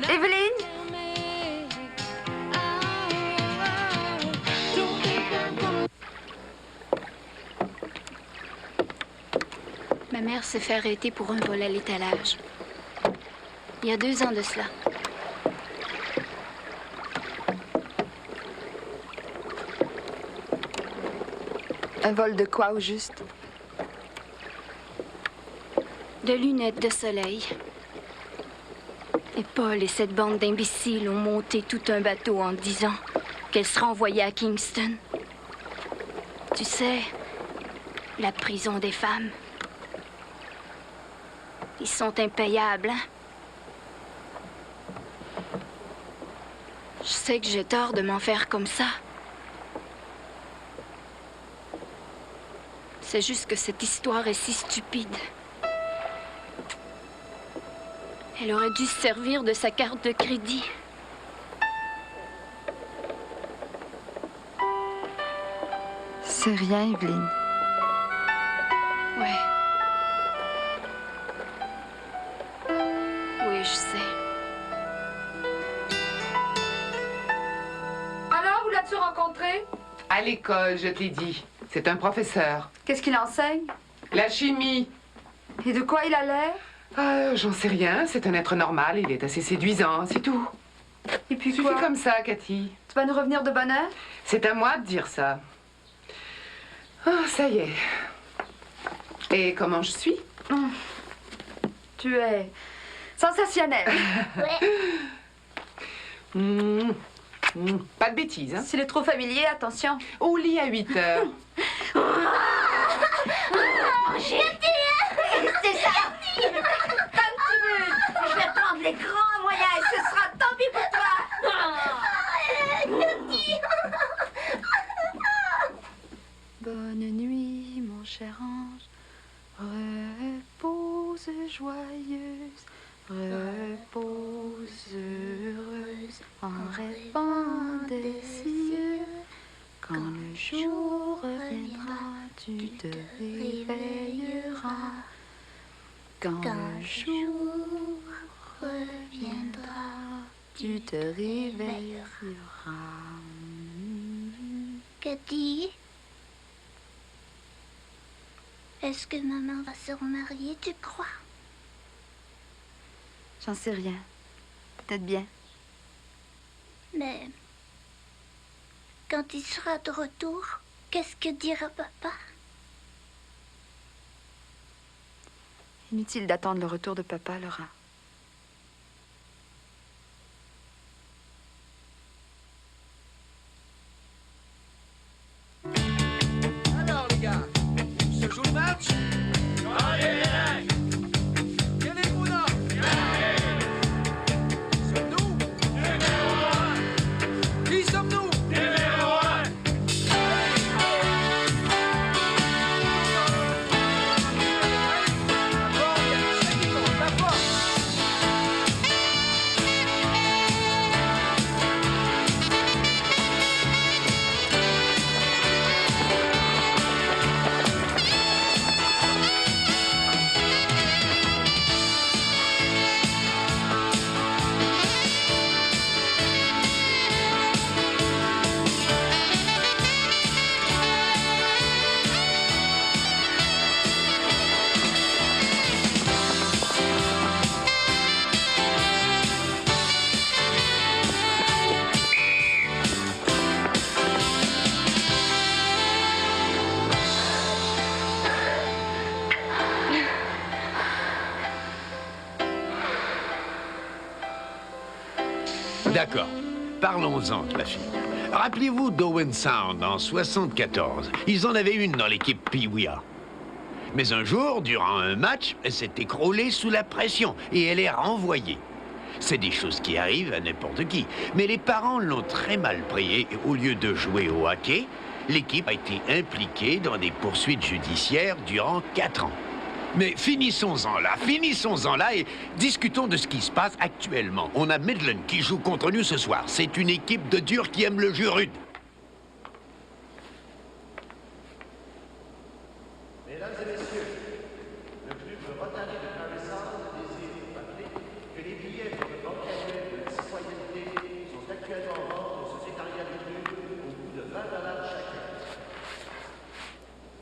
Evelyne? Ma mère s'est fait arrêter pour un vol à l'étalage. Il y a 2 ans de cela. Un vol de quoi au juste? De lunettes de soleil. Et Paul et cette bande d'imbéciles ont monté tout un bateau en disant qu'elle sera envoyée à Kingston. Tu sais, la prison des femmes. Ils sont impayables, hein? Je sais que j'ai tort de m'en faire comme ça. C'est juste que cette histoire est si stupide. Elle aurait dû se servir de sa carte de crédit. C'est rien, Evelyne. Ouais. Oui, je sais. Alors, où l'as-tu rencontré? À l'école, je te l'ai dit. C'est un professeur. Qu'est-ce qu'il enseigne? La chimie. Et de quoi il a l'air? J'en sais rien. C'est un être normal. Il est assez séduisant, c'est tout. Et puis Tu quoi? fais comme ça, Cathy. Tu vas nous revenir de bonne heure? C'est à moi de dire ça. Ah, ça y est. Et comment je suis? Tu es sensationnelle. Pas de bêtises, hein? S'il est trop familier, attention. Au lit à 8 heures. J'ai dit, c'est ça. Comme tu veux. Je vais prendre les grands moyens et ce sera tant pis pour toi. Quand le jour reviendra, tu te réveilleras. Quand le jour reviendra, tu te réveilleras. Cathy, est-ce que maman va se remarier, tu crois? J'en sais rien. Peut-être bien. Mais quand il sera de retour, qu'est-ce que dira papa? Inutile d'attendre le retour de papa, Laura. Alors, les gars, se joue le match? Quel est mon nom? Sommes-nous? Numéro 1. Qui sommes-nous? Numéro 1. D'accord. Parlons-en, ma fille. Rappelez-vous d'Owen Sound en 74. Ils en avaient une dans l'équipe Pee-Wee-A. Mais un jour, durant un match, elle s'est écroulée sous la pression et elle est renvoyée. C'est des choses qui arrivent à n'importe qui. Mais les parents l'ont très mal pris et au lieu de jouer au hockey, l'équipe a été impliquée dans des poursuites judiciaires durant 4 ans. Mais finissons-en là et discutons de ce qui se passe actuellement. On a Midland qui joue contre nous ce soir. C'est une équipe de durs qui aime le jeu rude. Mesdames et messieurs, le club Rotary de Paris désire rappeler que les billets pour le banquet annuel de la citoyenneté sont actuellement en vente au secrétariat du club au coût de 20 $ chacun.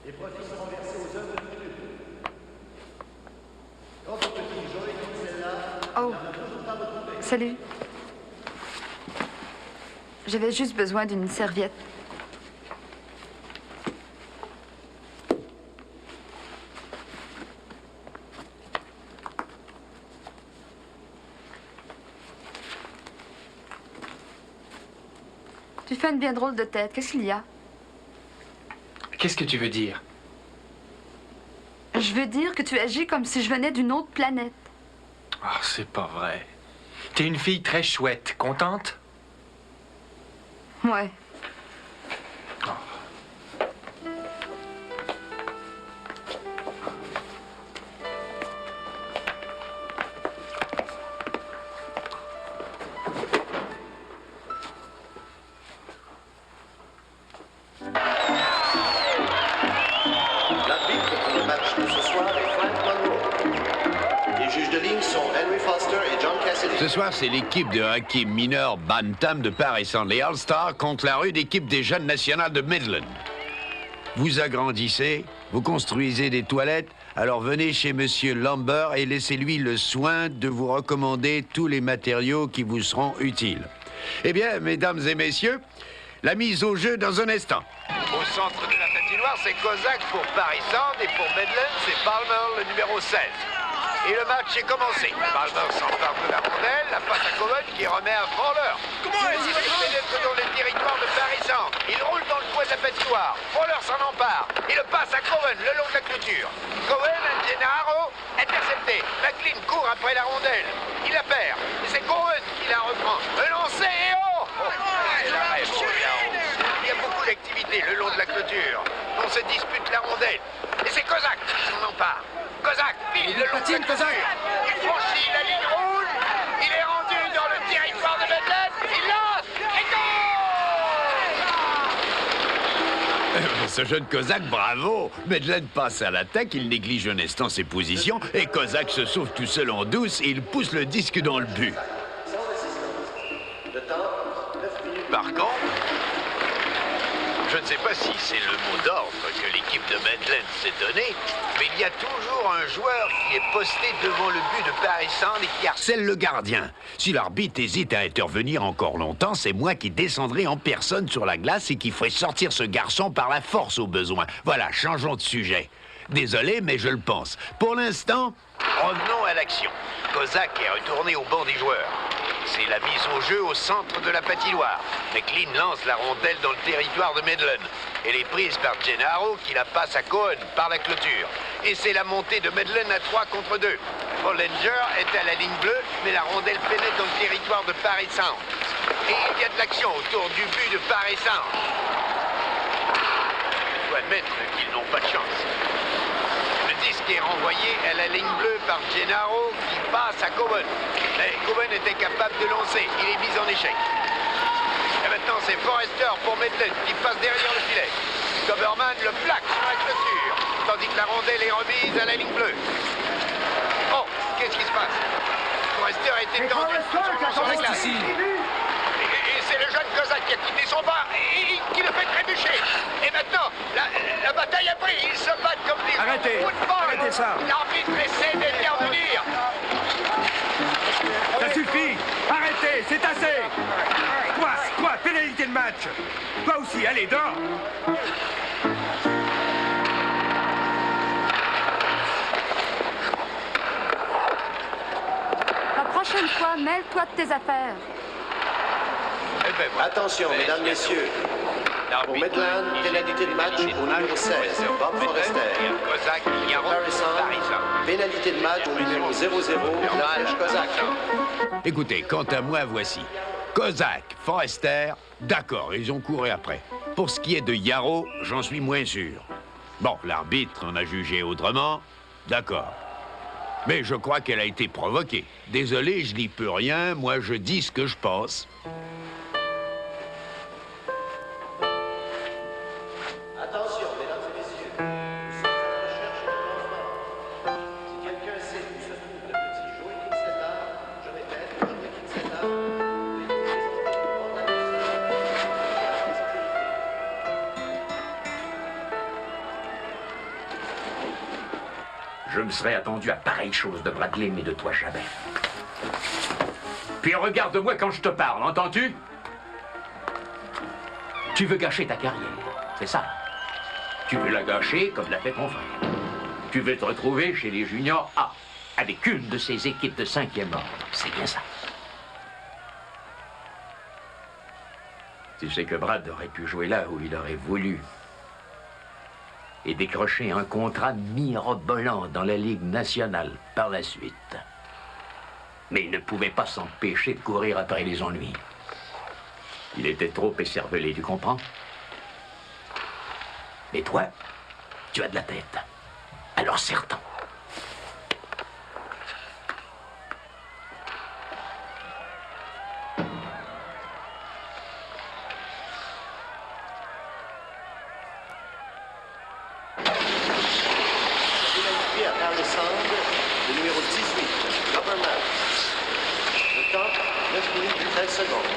Les profits seront versés aux œuvres du club. Quant au petit Joey Kinsella, Oh, salut. J'avais juste besoin d'une serviette. Tu fais une bien drôle de tête. Qu'est-ce qu'il y a? Qu'est-ce que tu veux dire? Je veux dire que tu agis comme si je venais d'une autre planète. Oh, c'est pas vrai. T'es une fille très chouette. Contente? Ouais. L'arbitre pour le match de ce soir est Frank Monroe. Les juges de ligne sont Henry Foster et John Cassidy. Ce soir, c'est l'équipe de hockey mineur Bantam de Paris Sound, les All-Stars, contre la rude équipe des jeunes nationales de Midland. Vous agrandissez, vous construisez des toilettes, alors venez chez Monsieur Lambert et laissez-lui le soin de vous recommander tous les matériaux qui vous seront utiles. Eh bien, mesdames et messieurs, la mise au jeu dans un instant. Au centre de la patinoire, c'est Kozak pour Paris Sound et pour Midland, c'est Palmer, le numéro 16. Et le match est commencé. Palmer s'empare de la rondelle, la passe à Cohen qui remet à Fowler. Comment est-ce qu'il pénètre dans le territoire de Paris Sound? Il roule dans le coin de la patinoire. Fowler s'en empare. Il le passe à Cohen le long de la clôture. Cohen, Gennaro, intercepté. McLean court après la rondelle. Il la perd. Et c'est Cohen qui la reprend. Un lancer et oh! Il y a beaucoup d'activités le long de la clôture. On se dispute la rondelle. Et c'est Kozak qui s'en empare. Kozak, pile le long de la clôture. Il franchit la ligne rouge. Il est rendu dans le territoire de Midland. Il lance et goal! Ce jeune Kozak, bravo! Madeleine passe à l'attaque, il néglige un instant ses positions, et Kozak se sauve tout seul en douce et il pousse le disque dans le but. Par contre, je ne sais pas si c'est le mot d'ordre que l'équipe de Madeleine s'est donné, mais il y a toujours un joueur qui est posté devant le but de Paris Sand et qui harcèle le gardien. Si l'arbitre hésite à intervenir encore longtemps, c'est moi qui descendrai en personne sur la glace et qui ferai sortir ce garçon par la force au besoin. Voilà, changeons de sujet. Désolé, mais je le pense. Pour l'instant, revenons à l'action. Kozak est retourné au banc des joueurs. C'est la mise au jeu au centre de la patinoire. McLean lance la rondelle dans le territoire de Madeleine. Elle est prise par Gennaro qui la passe à Cohen par la clôture. Et c'est la montée de Madeleine à 3 contre 2. Bollinger est à la ligne bleue, mais la rondelle pénètre dans le territoire de Paris Sound. Et il y a de l'action autour du but de Paris Sound. Il faut admettre qu'ils n'ont pas de chance. Le disque est renvoyé à la ligne bleue par Gennaro qui passe à Cohen. Mais Cohen était capable de lancer. Il est mis en échec. Et maintenant, c'est Forrester pour Madeleine qui passe derrière le filet. Doberman le plaque sur la clôture, tandis que la rondelle est remise à la ligne bleue. Oh, qu'est-ce qui se passe? Forrester a été tendu sur la glace. Et c'est le jeune Kozak qui a quitté son bar et qui le fait trébucher. Et maintenant, la bataille a pris. Ils se battent comme des footballs. Arrêtez ça. L'arbitre essaie d'intervenir. Ça suffit! Arrêtez! C'est assez! Quoi? Pénalité de match! Toi aussi, allez, dors! La prochaine fois, mêle-toi de tes affaires. Attention, mesdames, messieurs. Pour Madeleine, pénalité de match au numéro 16, Bob Forrester. Paris Sound, pénalité de match au numéro 00, la flèche Kozak. Écoutez, quant à moi, voici. Kozak, Forrester, d'accord, ils ont couru après. Pour ce qui est de Yarrow, j'en suis moins sûr. Bon, l'arbitre en a jugé autrement, d'accord. Mais je crois qu'elle a été provoquée. Désolé, je n'y peux rien, moi je dis ce que je pense. Attention, mesdames et messieurs. Nous sommes à la recherche d'un enfant. Si quelqu'un sait où se trouve le petit Joey Kinsella, je répète, Joey Kinsella, veuillez présenter au bord de la sécurité. Je me serais attendu à pareille chose de Bradley, mais de toi jamais. Puis regarde-moi quand je te parle, entends-tu? Tu veux gâcher ta carrière, c'est ça. Tu veux la gâcher comme l'a fait ton frère. Tu veux te retrouver chez les juniors A, avec une de ces équipes de 5e ordre. C'est bien ça. Tu sais que Brad aurait pu jouer là où il aurait voulu et décrocher un contrat mirobolant dans la Ligue nationale par la suite. Mais il ne pouvait pas s'empêcher de courir après les ennuis. Il était trop écervelé, tu comprends? Mais toi, tu as de la tête. Alors serre-t'en. Pénalité à Paris Sound, le numéro 18, Doberman. Le temps, 9 minutes 13 secondes.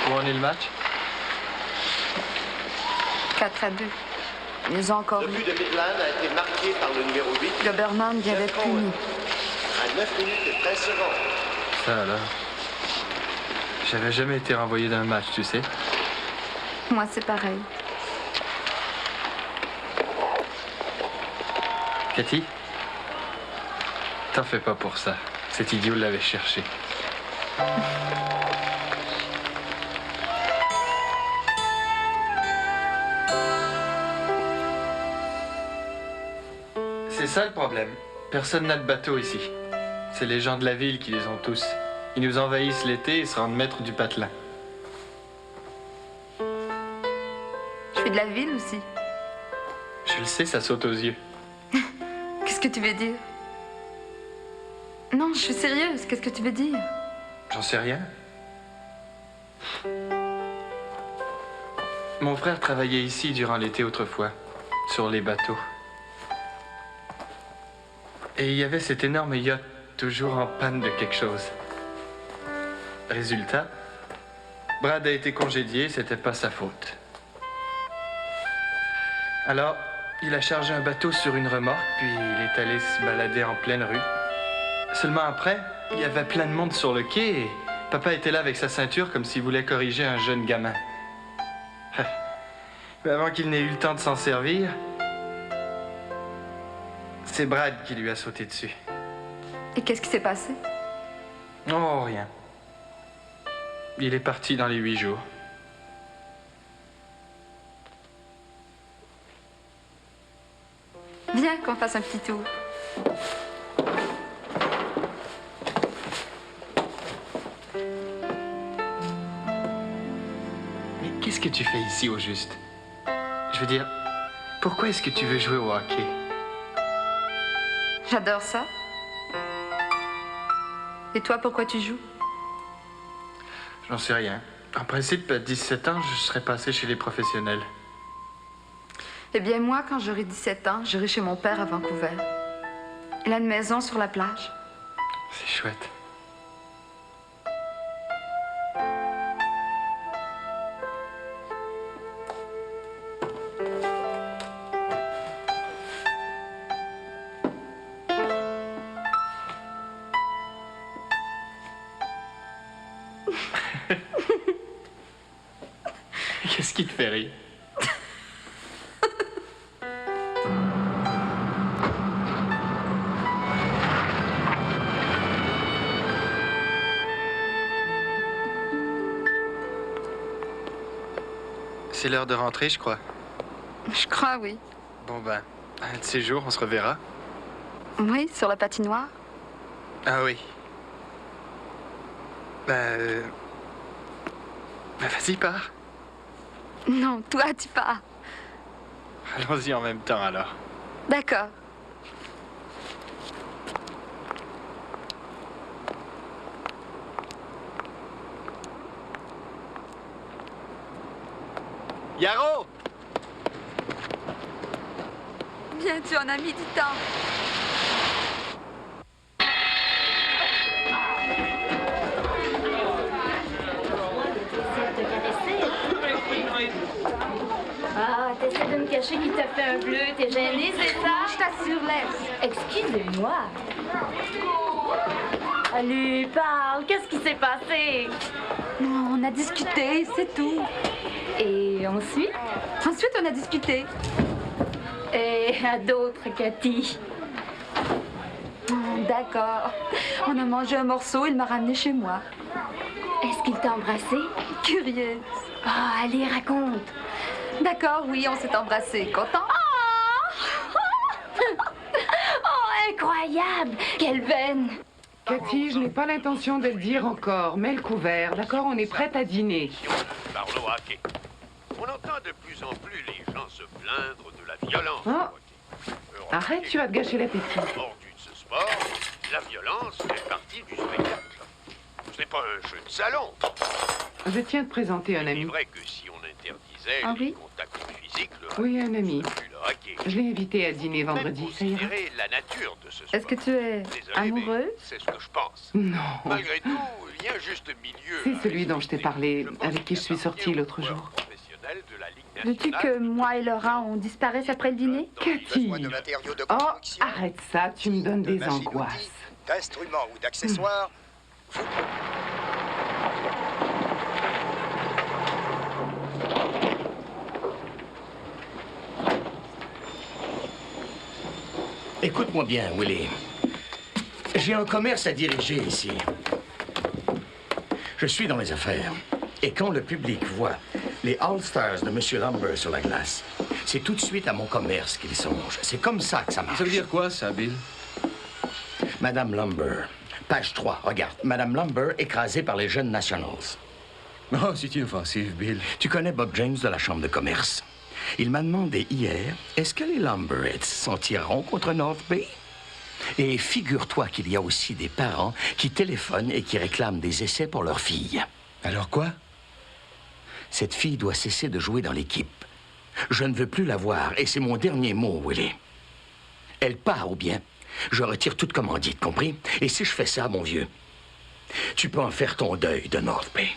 Où en est le match? 4-2. Ils ont encore Le but de Midland a été marqué par le numéro 8. Doberman vient d'être puni. À 9 minutes et 13 secondes. Ça alors. J'avais jamais été renvoyé d'un match, tu sais. Moi, c'est pareil. Cathy? T'en fais pas pour ça. Cet idiot l'avait cherché. C'est ça le problème. Personne n'a de bateau ici. C'est les gens de la ville qui les ont tous. Ils nous envahissent l'été et se rendent maîtres du patelin. Je suis de la ville aussi. Je le sais, ça saute aux yeux. Qu'est-ce que tu veux dire? Non, je suis sérieuse. Qu'est-ce que tu veux dire? J'en sais rien. Mon frère travaillait ici durant l'été autrefois, sur les bateaux. Et il y avait cet énorme yacht toujours en panne de quelque chose. Résultat, Brad a été congédié, c'était pas sa faute. Alors, il a chargé un bateau sur une remorque, puis il est allé se balader en pleine rue. Seulement après, il y avait plein de monde sur le quai et papa était là avec sa ceinture comme s'il voulait corriger un jeune gamin. Mais avant qu'il n'ait eu le temps de s'en servir, c'est Brad qui lui a sauté dessus. Et qu'est-ce qui s'est passé? Oh, rien. Il est parti dans les 8 jours. Viens qu'on fasse un petit tour. Mais qu'est-ce que tu fais ici au juste? Je veux dire, pourquoi est-ce que tu veux jouer au hockey? J'adore ça. Et toi, pourquoi tu joues? J'en sais rien. En principe, à 17 ans, je serais passé chez les professionnels. Eh bien, moi, quand j'aurai 17 ans, j'irai chez mon père à Vancouver. Il a une maison sur la plage. C'est chouette. Qu'est-ce qui te fait rire? C'est l'heure de rentrer, je crois. Je crois, oui. Bon ben, un de ces jours, on se reverra. Oui, sur la patinoire. Ah oui. Ben, vas-y, pars. Non, toi, tu pars. Allons-y en même temps, alors. D'accord. Yaro! Bien, tu en as mis du temps. Ah, t'essaies de me cacher qu'il t'a fait un bleu. T'es gênée, c'est ça? Je t'assure, laisse. Excusez-moi. Allez, parle. Qu'est-ce qui s'est passé? Non, on a discuté, c'est tout. Et ensuite? Ensuite, on a discuté. Et à d'autres, Cathy. D'accord. On a mangé un morceau, il m'a ramené chez moi. Est-ce qu'il t'a embrassé? Curieuse. Ah, allez, raconte. D'accord, oui, on s'est embrassés. Content? Oh, incroyable! Quelle veine! Cathy, je n'ai pas l'intention de le dire encore. Mets le couvert, d'accord? On est prête à dîner. Parlons hockey. On entend de plus en plus les gens se plaindre de la violence. Oh. Arrête, tu vas te gâcher l'appétit. Mordu de ce sport, la violence fait partie du spectacle. Ce n'est pas un jeu de salon. Je tiens à te présenter un Il est ami. vrai que si on interdisait Ah les oui? contacts physiques, Oui, un ami. le hockey. Je l'ai invité à dîner vendredi, ça ira. Considérer la nature de ce sport. Est-ce que tu es amoureuse? C'est ce que je pense. Non. Malgré tout, il y a un juste milieu. C'est celui dont je t'ai parlé, avec qui je suis sortie l'autre jour. Veux-tu que moi et Laura, on disparaisse après le dîner? Cathy! Oh, arrête ça, tu me donnes des angoisses. D'instruments ou d'accessoires, Écoute-moi bien, Willie. J'ai un commerce à diriger ici. Je suis dans les affaires. Et quand le public voit les All-Stars de M. Lumber sur la glace, c'est tout de suite à mon commerce qu'il songe. C'est comme ça que ça marche. Ça veut dire quoi, ça, Bill? Madame Lumber. Page 3, regarde. Madame Lumber écrasée par les jeunes Nationals. Oh, c'est inoffensif, Bill. Tu connais Bob James de la Chambre de commerce. Il m'a demandé hier, est-ce que les Lumberets s'en tireront contre North Bay? Et figure-toi qu'il y a aussi des parents qui téléphonent et qui réclament des essais pour leurs filles. Alors quoi? Cette fille doit cesser de jouer dans l'équipe. Je ne veux plus la voir, et c'est mon dernier mot, Willie. Elle part ou bien je retire toute commandite, compris? Et si je fais ça, mon vieux, tu peux en faire ton deuil de North Bay.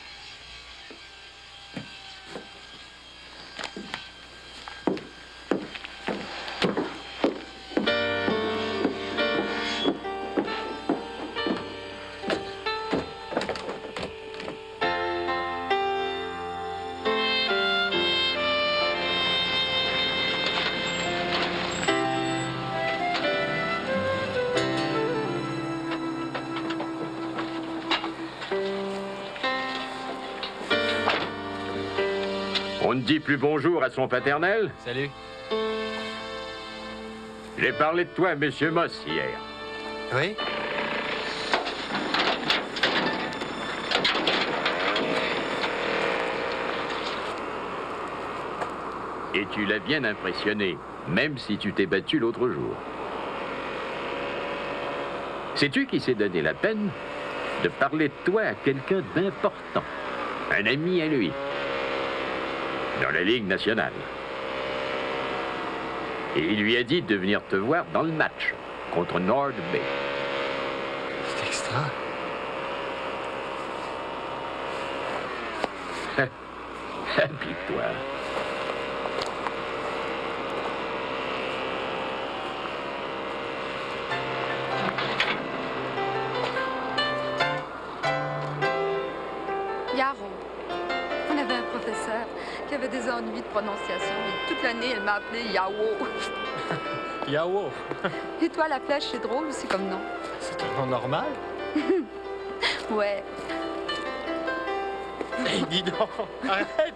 On ne dit plus bonjour à son paternel? Salut. J'ai parlé de toi à M. Moss hier. Oui? Et tu l'as bien impressionné, même si tu t'es battu l'autre jour. Sais-tu qui s'est donné la peine de parler de toi à quelqu'un d'important, un ami à lui, dans la Ligue nationale? Et il lui a dit de venir te voir dans le match contre North Bay. C'est extra. Applique-toi. Yarrow. On avait un professeur qui avait des ennuis de prononciation et toute l'année, elle m'a appelé Yawo. Yawo. Et toi, la flèche, c'est drôle aussi comme nom? C'est un nom normal? Ouais. Hey, dis donc, arrête!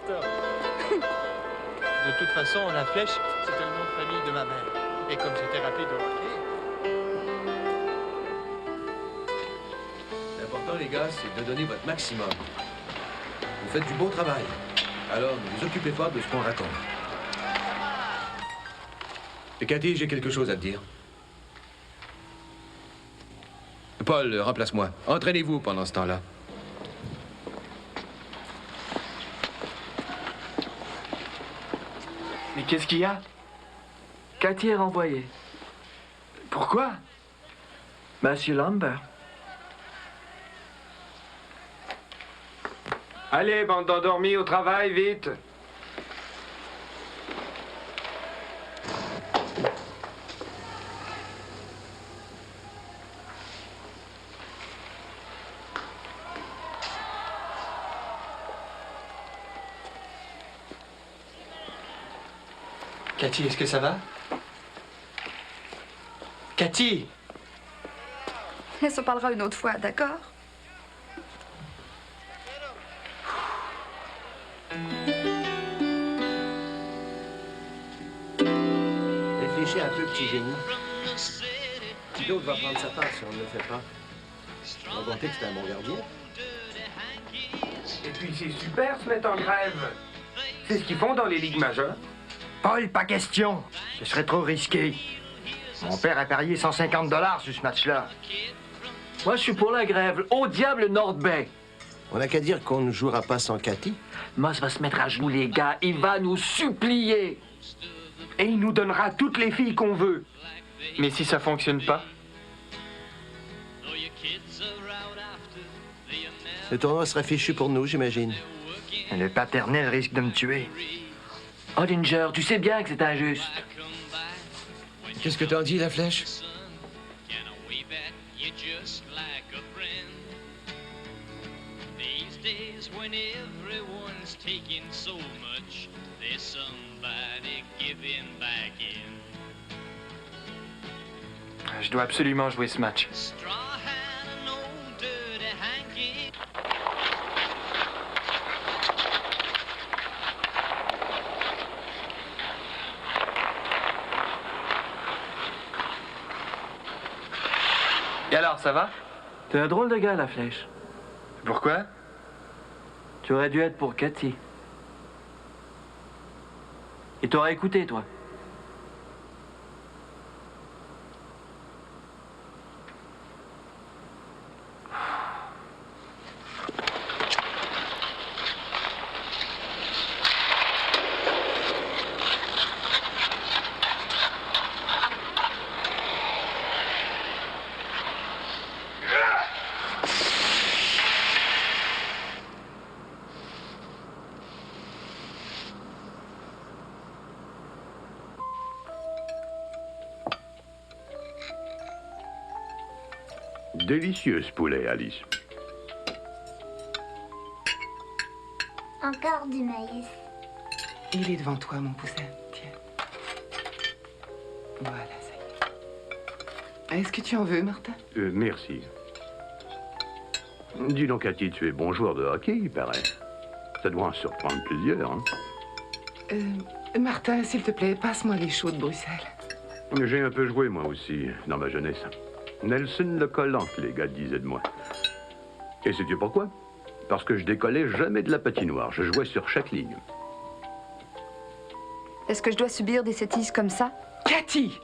De toute façon, la flèche, c'était le nom de famille de ma mère. Et comme j'étais rapide au hockey... L'important, les gars, c'est de donner votre maximum. Vous faites du beau travail. Alors, ne vous occupez pas de ce qu'on raconte. Et Cathy, j'ai quelque chose à te dire. Paul, remplace-moi. Entraînez-vous pendant ce temps-là. Mais qu'est-ce qu'il y a? Cathy est renvoyée. Pourquoi? Monsieur Lambert. Allez, bande d'endormis, au travail, vite. Cathy, est-ce que ça va? Cathy! Elle se parlera une autre fois, d'accord? Réfléchis un peu, petit génie. Qui d'autre va prendre sa part si on ne le fait pas? On va compter que c'est un bon gardien. Et puis c'est super se mettre en grève. C'est ce qu'ils font dans les ligues majeures. Paul, pas question. Ce serait trop risqué. Mon père a parié 150 $ sur ce match-là. Moi, je suis pour la grève. Au diable, North Bay. On n'a qu'à dire qu'on ne jouera pas sans Cathy. Moss va se mettre à genoux, les gars. Il va nous supplier. Et il nous donnera toutes les filles qu'on veut. Mais si ça fonctionne pas? Le tournoi sera fichu pour nous, j'imagine. Le paternel risque de me tuer. Hollinger, tu sais bien que c'est injuste. Qu'est-ce que t'en dis, la flèche? Je dois absolument jouer ce match. Et alors, ça va? T'es un drôle de gars, la flèche. Pourquoi? Tu aurais dû être pour Cathy. Et t'aurais écouté, toi. Délicieux ce poulet, Alice. Encore du maïs. Il est devant toi, mon poussin. Tiens. Voilà, ça y est. Est-ce que tu en veux, Martin? Merci. Dis donc, Cathy, tu es bon joueur de hockey, il paraît. Ça doit en surprendre plusieurs, hein? Martin, s'il te plaît, passe-moi les chauds de Bruxelles. J'ai un peu joué, moi aussi, dans ma jeunesse. Nelson le collant, que les gars disaient de moi. Et sais-tu pourquoi? Parce que je décollais jamais de la patinoire. Je jouais sur chaque ligne. Est-ce que je dois subir des sottises comme ça? Cathy!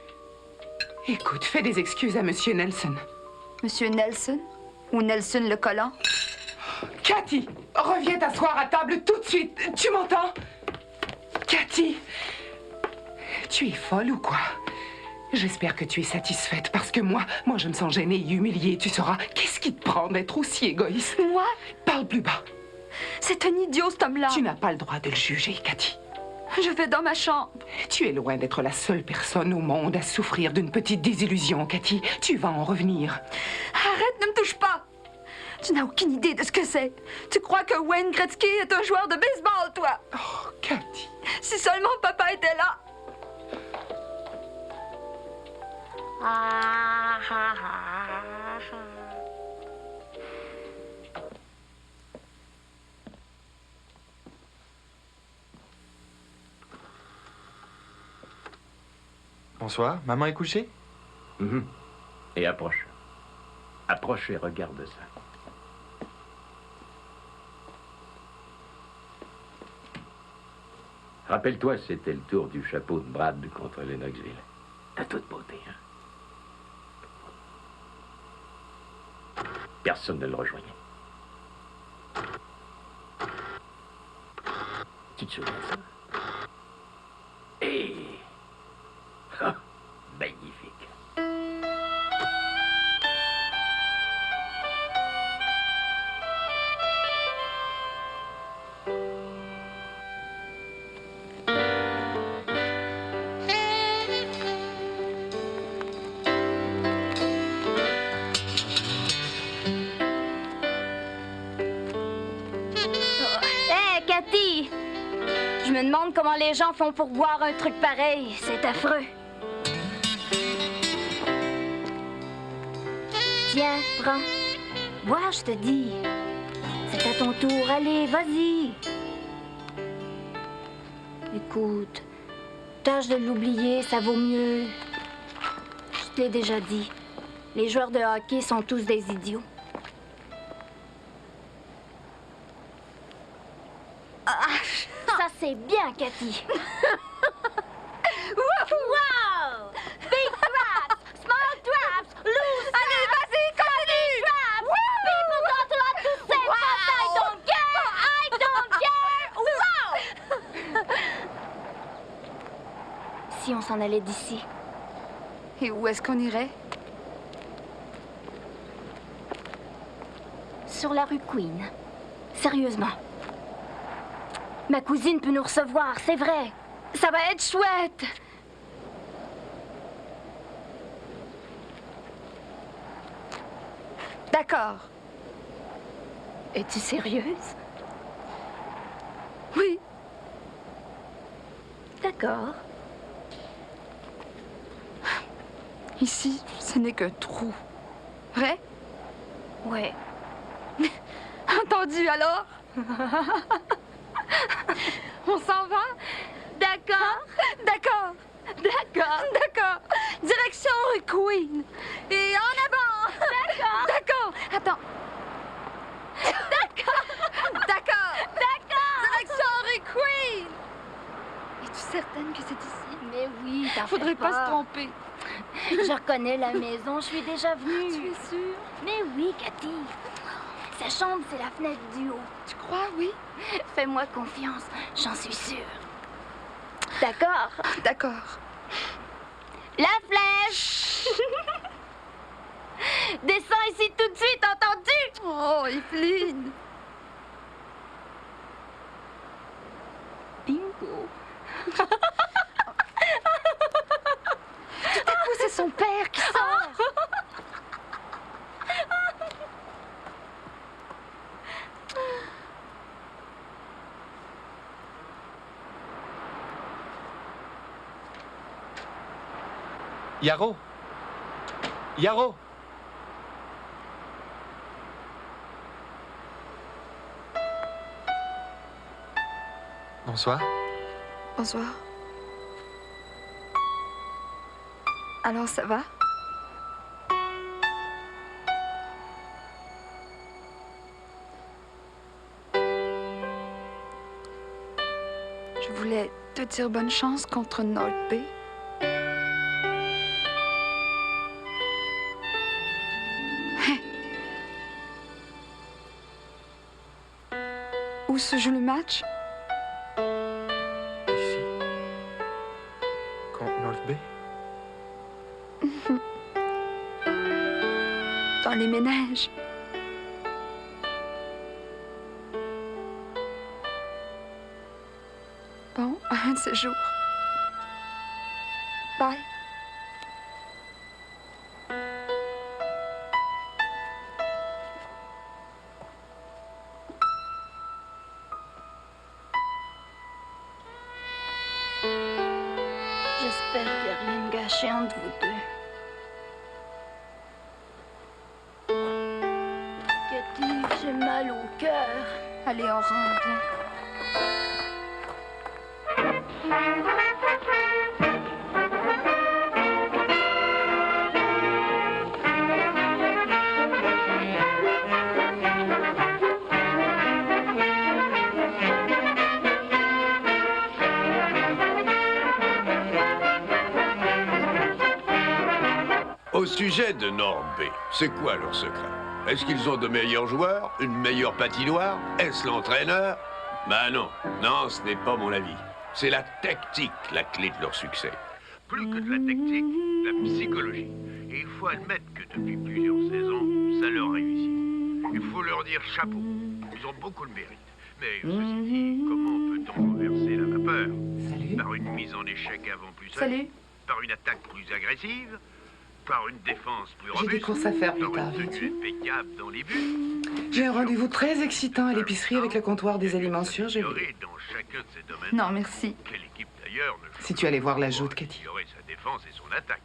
Écoute, fais des excuses à Monsieur Nelson. Monsieur Nelson? Ou Nelson le collant? Cathy! Reviens t'asseoir à table tout de suite. Tu m'entends? Cathy! Tu es folle ou quoi? J'espère que tu es satisfaite, parce que moi, je me sens gênée et humiliée, tu sauras. Qu'est-ce qui te prend d'être aussi égoïste? Moi? Parle plus bas. C'est un idiot, cet homme-là. Tu n'as pas le droit de le juger, Cathy. Je vais dans ma chambre. Tu es loin d'être la seule personne au monde à souffrir d'une petite désillusion, Cathy. Tu vas en revenir. Arrête, ne me touche pas. Tu n'as aucune idée de ce que c'est. Tu crois que Wayne Gretzky est un joueur de baseball, toi? Oh, Cathy. Si seulement papa était là. Bonsoir, maman est couchée? Et approche. Approche et regarde ça. Rappelle-toi, c'était le tour du chapeau de Brad contre Lennoxville. T'as toute beauté, hein? Personne ne le rejoignait. Tu te souviens de ça? Et... Ah, magnifique. Hé, Cathy! Je me demande comment les gens font pour boire un truc pareil. C'est affreux. Tiens, prends. Bois, je te dis. C'est à ton tour. Allez, vas-y. Écoute, tâche de l'oublier, ça vaut mieux. Je te l'ai déjà dit. Les joueurs de hockey sont tous des idiots. Ça, c'est bien, Cathy. Wow! Big traps, small traps, loose traps. Allez, vas-y, continue! Traps. People got a lot to say, but I don't care! I don't care! Wow! Si on s'en allait d'ici. Et où est-ce qu'on irait? Sur la rue Queen. Sérieusement. Ma cousine peut nous recevoir, c'est vrai. Ça va être chouette. D'accord. Es-tu sérieuse? Oui. D'accord. Ici, ce n'est qu'un trou. Vrai? Ouais. Entendu, alors? On s'en va? D'accord. D'accord. D'accord. D'accord. Direction rue Queen. Et en avant. D'accord. D'accord. Attends. D'accord. D'accord. D'accord. Direction rue Queen. Es-tu certaine que c'est ici? Mais oui, t'en Faudrait fais pas se tromper. Je reconnais la maison, je suis déjà venue. Tu es sûre? Mais oui, Cathy. Sa chambre, c'est la fenêtre du haut. Tu crois, oui? Fais-moi confiance, j'en suis sûre. D'accord. D'accord. La flèche! Descends ici tout de suite, entendu? Oh, Evelyne! Bingo! Tout à coup, c'est son père qui sort! Yaro. Yaro. Bonsoir. Bonsoir. Alors, ça va? Je voulais te dire bonne chance contre North Bay. Où se joue le match? Ici. Contre North Bay. Dans les ménages. Bon, un de ces jours. Bye. J'espère qu'il n'y a rien de gâché entre vous deux. Cathy, j'ai mal au cœur. Allez, on rentre, viens. Au sujet de North Bay, c'est quoi leur secret? Est-ce qu'ils ont de meilleurs joueurs, une meilleure patinoire? Est-ce l'entraîneur? Ben non, non, ce n'est pas mon avis. C'est la tactique, la clé de leur succès. Plus que de la tactique, la psychologie. Et il faut admettre que depuis plusieurs saisons, ça leur réussit. Il faut leur dire chapeau. Ils ont beaucoup de mérite. Mais ceci dit, comment peut-on renverser la vapeur? Salut. Par une mise en échec avant plus Salut. solide? Par une attaque plus agressive? Par une défense plus J'ai robuste? des courses à faire plus par tard, une viens-tu? tenue impeccable dans les buts? J'ai un rendez-vous très excitant à l'épicerie avec le comptoir des aliments surgelés. Dans chacun de ces domaines. Non, merci. Quelle équipe d'ailleurs ne Si tu allais voir la joute, Cathy. améliorer sa défense et son attaque.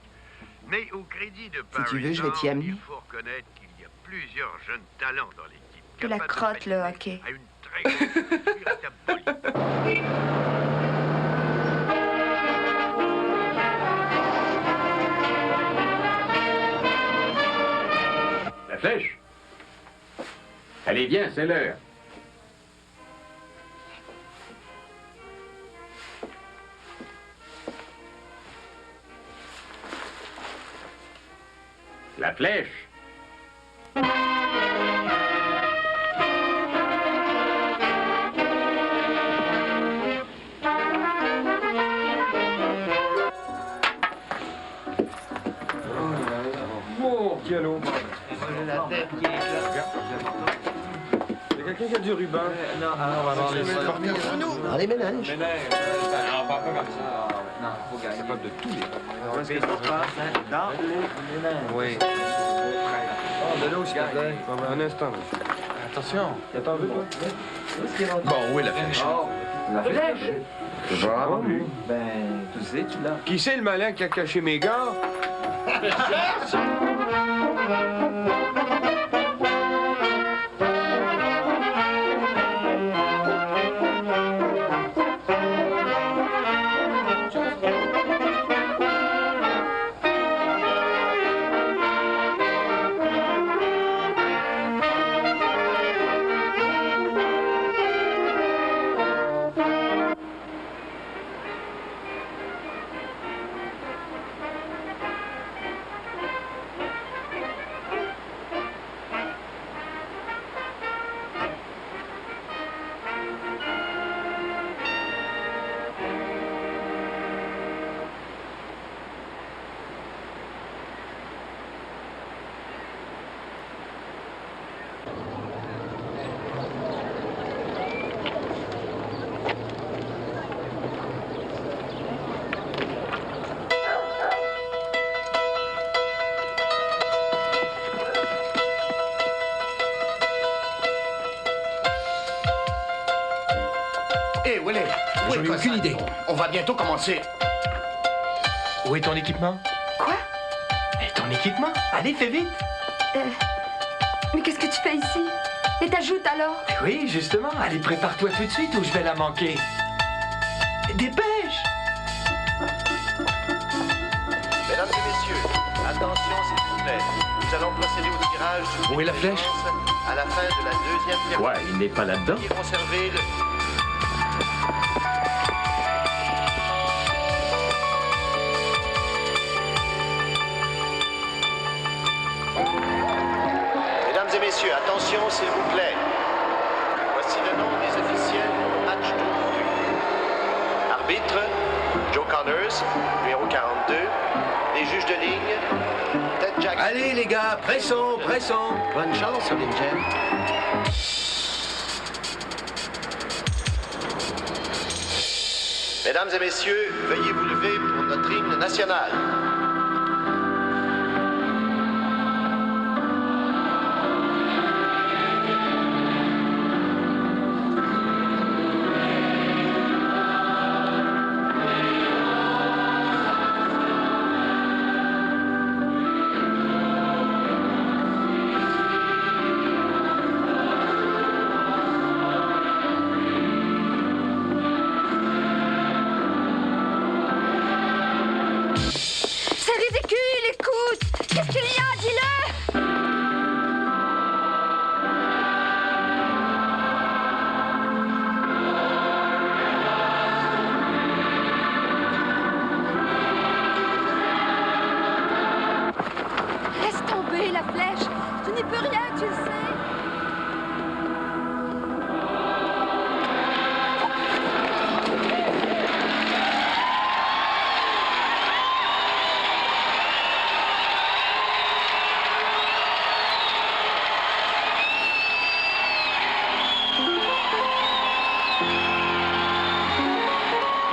Mais au crédit de Si tu veux, je vais t'y amener. il faut reconnaître qu'il y a plusieurs jeunes talents dans l'équipe. Que la capables de crotte, le hockey. à une très grande véritable folie. La flèche? Allez, viens, c'est l'heure. La flèche? Oh, quel ombre. La tête qui éclate. Il y a quelqu'un qui a du ruban? Non, on va voir les Dans les ménages. Non, pas comme ça. Non, faut gagner. Capable de tous les... Où est-ce que ça se passe, hein? Dans les ménages. Oui. Oh, de l'eau, s'il te plaît. Un instant. Attention. T'en veux, toi? Bon, où est la flèche? Oh, la flèche. Je vois. Ben, tu sais, tu l'as. Qui c'est le malin qui a caché mes gars? Hé, Willie, J'en ai aucune idée. On va bientôt commencer. Où est ton équipement? Quoi? ton équipement. Allez, fais vite. Mais qu'est-ce que tu fais ici? Et ta joute alors? Oui, justement. Allez, prépare-toi tout de suite ou je vais la manquer. Dépêche! Mesdames et messieurs, attention s'il vous plaît. Nous allons procéder au tirage du Où est la flèche? à la fin de la deuxième période. Ouais, il n'est pas là-dedans. Veuillez conserver le... Mesdames et messieurs, attention s'il vous plaît. Voici le nom des officiels au match d'aujourd'hui. Arbitre, Joe Connors, numéro 42. Les juges de ligne, Ted Jackson. Allez, les gars, pressons, pressons. Bonne chance, Hollinger. Mesdames et messieurs, veuillez vous lever pour notre hymne national.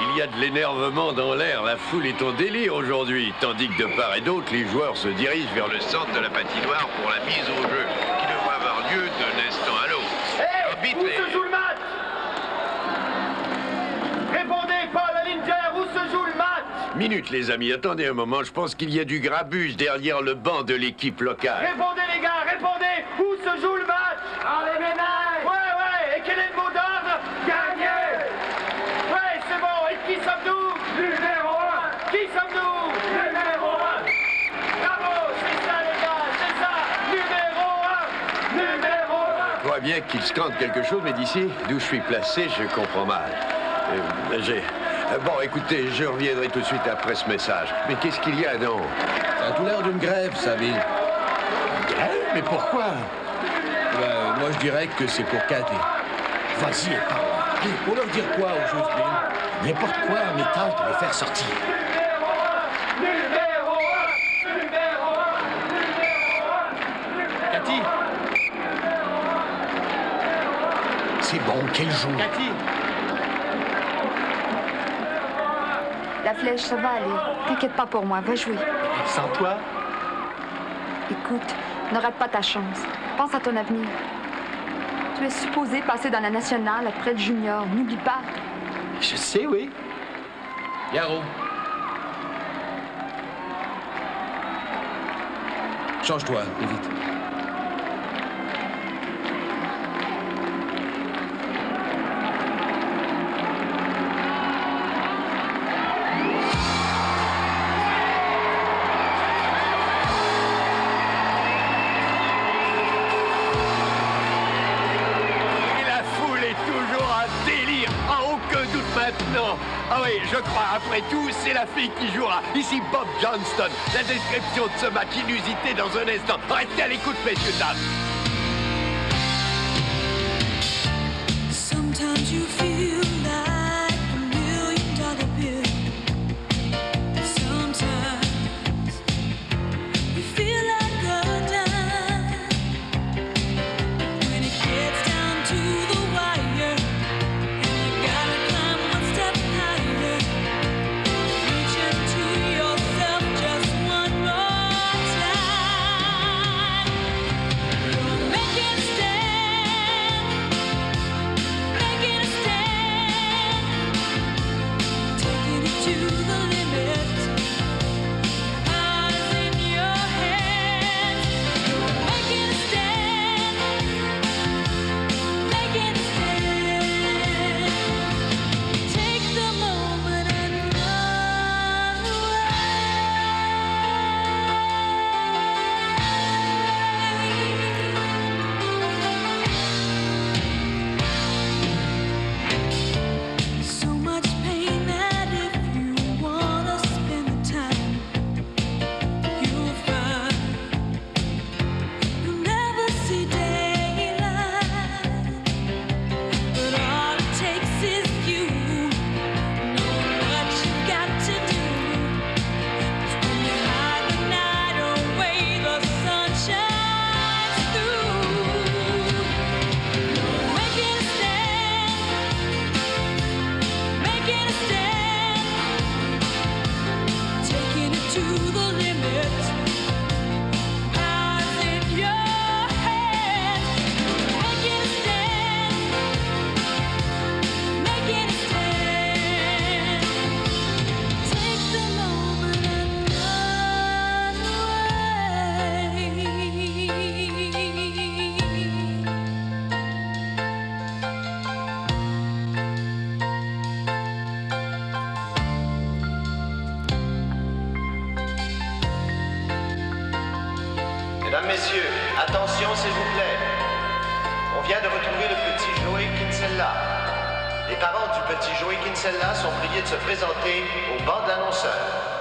Il y a de l'énervement dans l'air, la foule est au délire aujourd'hui, tandis que de part et d'autre, les joueurs se dirigent vers le centre de la patinoire pour la mise au jeu, qui devrait avoir lieu d'un instant à l'autre. Hey, où se joue le match? Répondez, Paul Hollinger, où se joue le match? Minute, les amis, attendez un moment, je pense qu'il y a du grabuge derrière le banc de l'équipe locale. Répondez, les gars, répondez, où se joue le match? Dans les ménages! Ouais, et quel est le mot d'ordre? Gagner! Ouais, c'est bon, et qui sommes-nous? Numéro 1! Qui sommes-nous? Numéro 1! Bravo, c'est ça, les gars, c'est ça! Numéro 1! Numéro 1! Je vois bien qu'il scande quelque chose, mais d'ici, d'où je suis placé, je comprends mal. Bon, écoutez, je reviendrai tout de suite après ce message. Mais qu'est-ce qu'il y a donc? Ça a tout l'air d'une grève, Saville. Grève? Mais pourquoi? Ben, moi, je dirais que c'est pour Cathy. Vas-y, parle. Pour leur dire quoi aux choses, Bill? N'importe quoi, mais tâche de les faire sortir. Numéro 1! Numéro 1! Numéro 1! Cathy! C'est bon, quel jour? Cathy! La flèche, ça va aller. T'inquiète pas pour moi, va jouer. Sans toi? Écoute, ne rate pas ta chance. Pense à ton avenir. Tu es supposé passer dans la nationale après le junior. N'oublie pas. Je sais, oui. Yaro. Change-toi, et vite. Maintenant. Ah oui, je crois, après tout, c'est la fille qui jouera. Ici Bob Johnston. La description de ce match inusité dans un instant. Restez à l'écoute, messieurs, dames. Sometimes you feel like a $1,000,000 bill. Sometimes you feel like a dime. When it gets down to the wire, and you gotta climb one step higher, reach into yourself just one more time. Mesdames, Messieurs, attention s'il vous plaît. On vient de retrouver le petit Joey Kinsella. Les parents du petit Joey Kinsella sont priés de se présenter au banc d'annonceurs.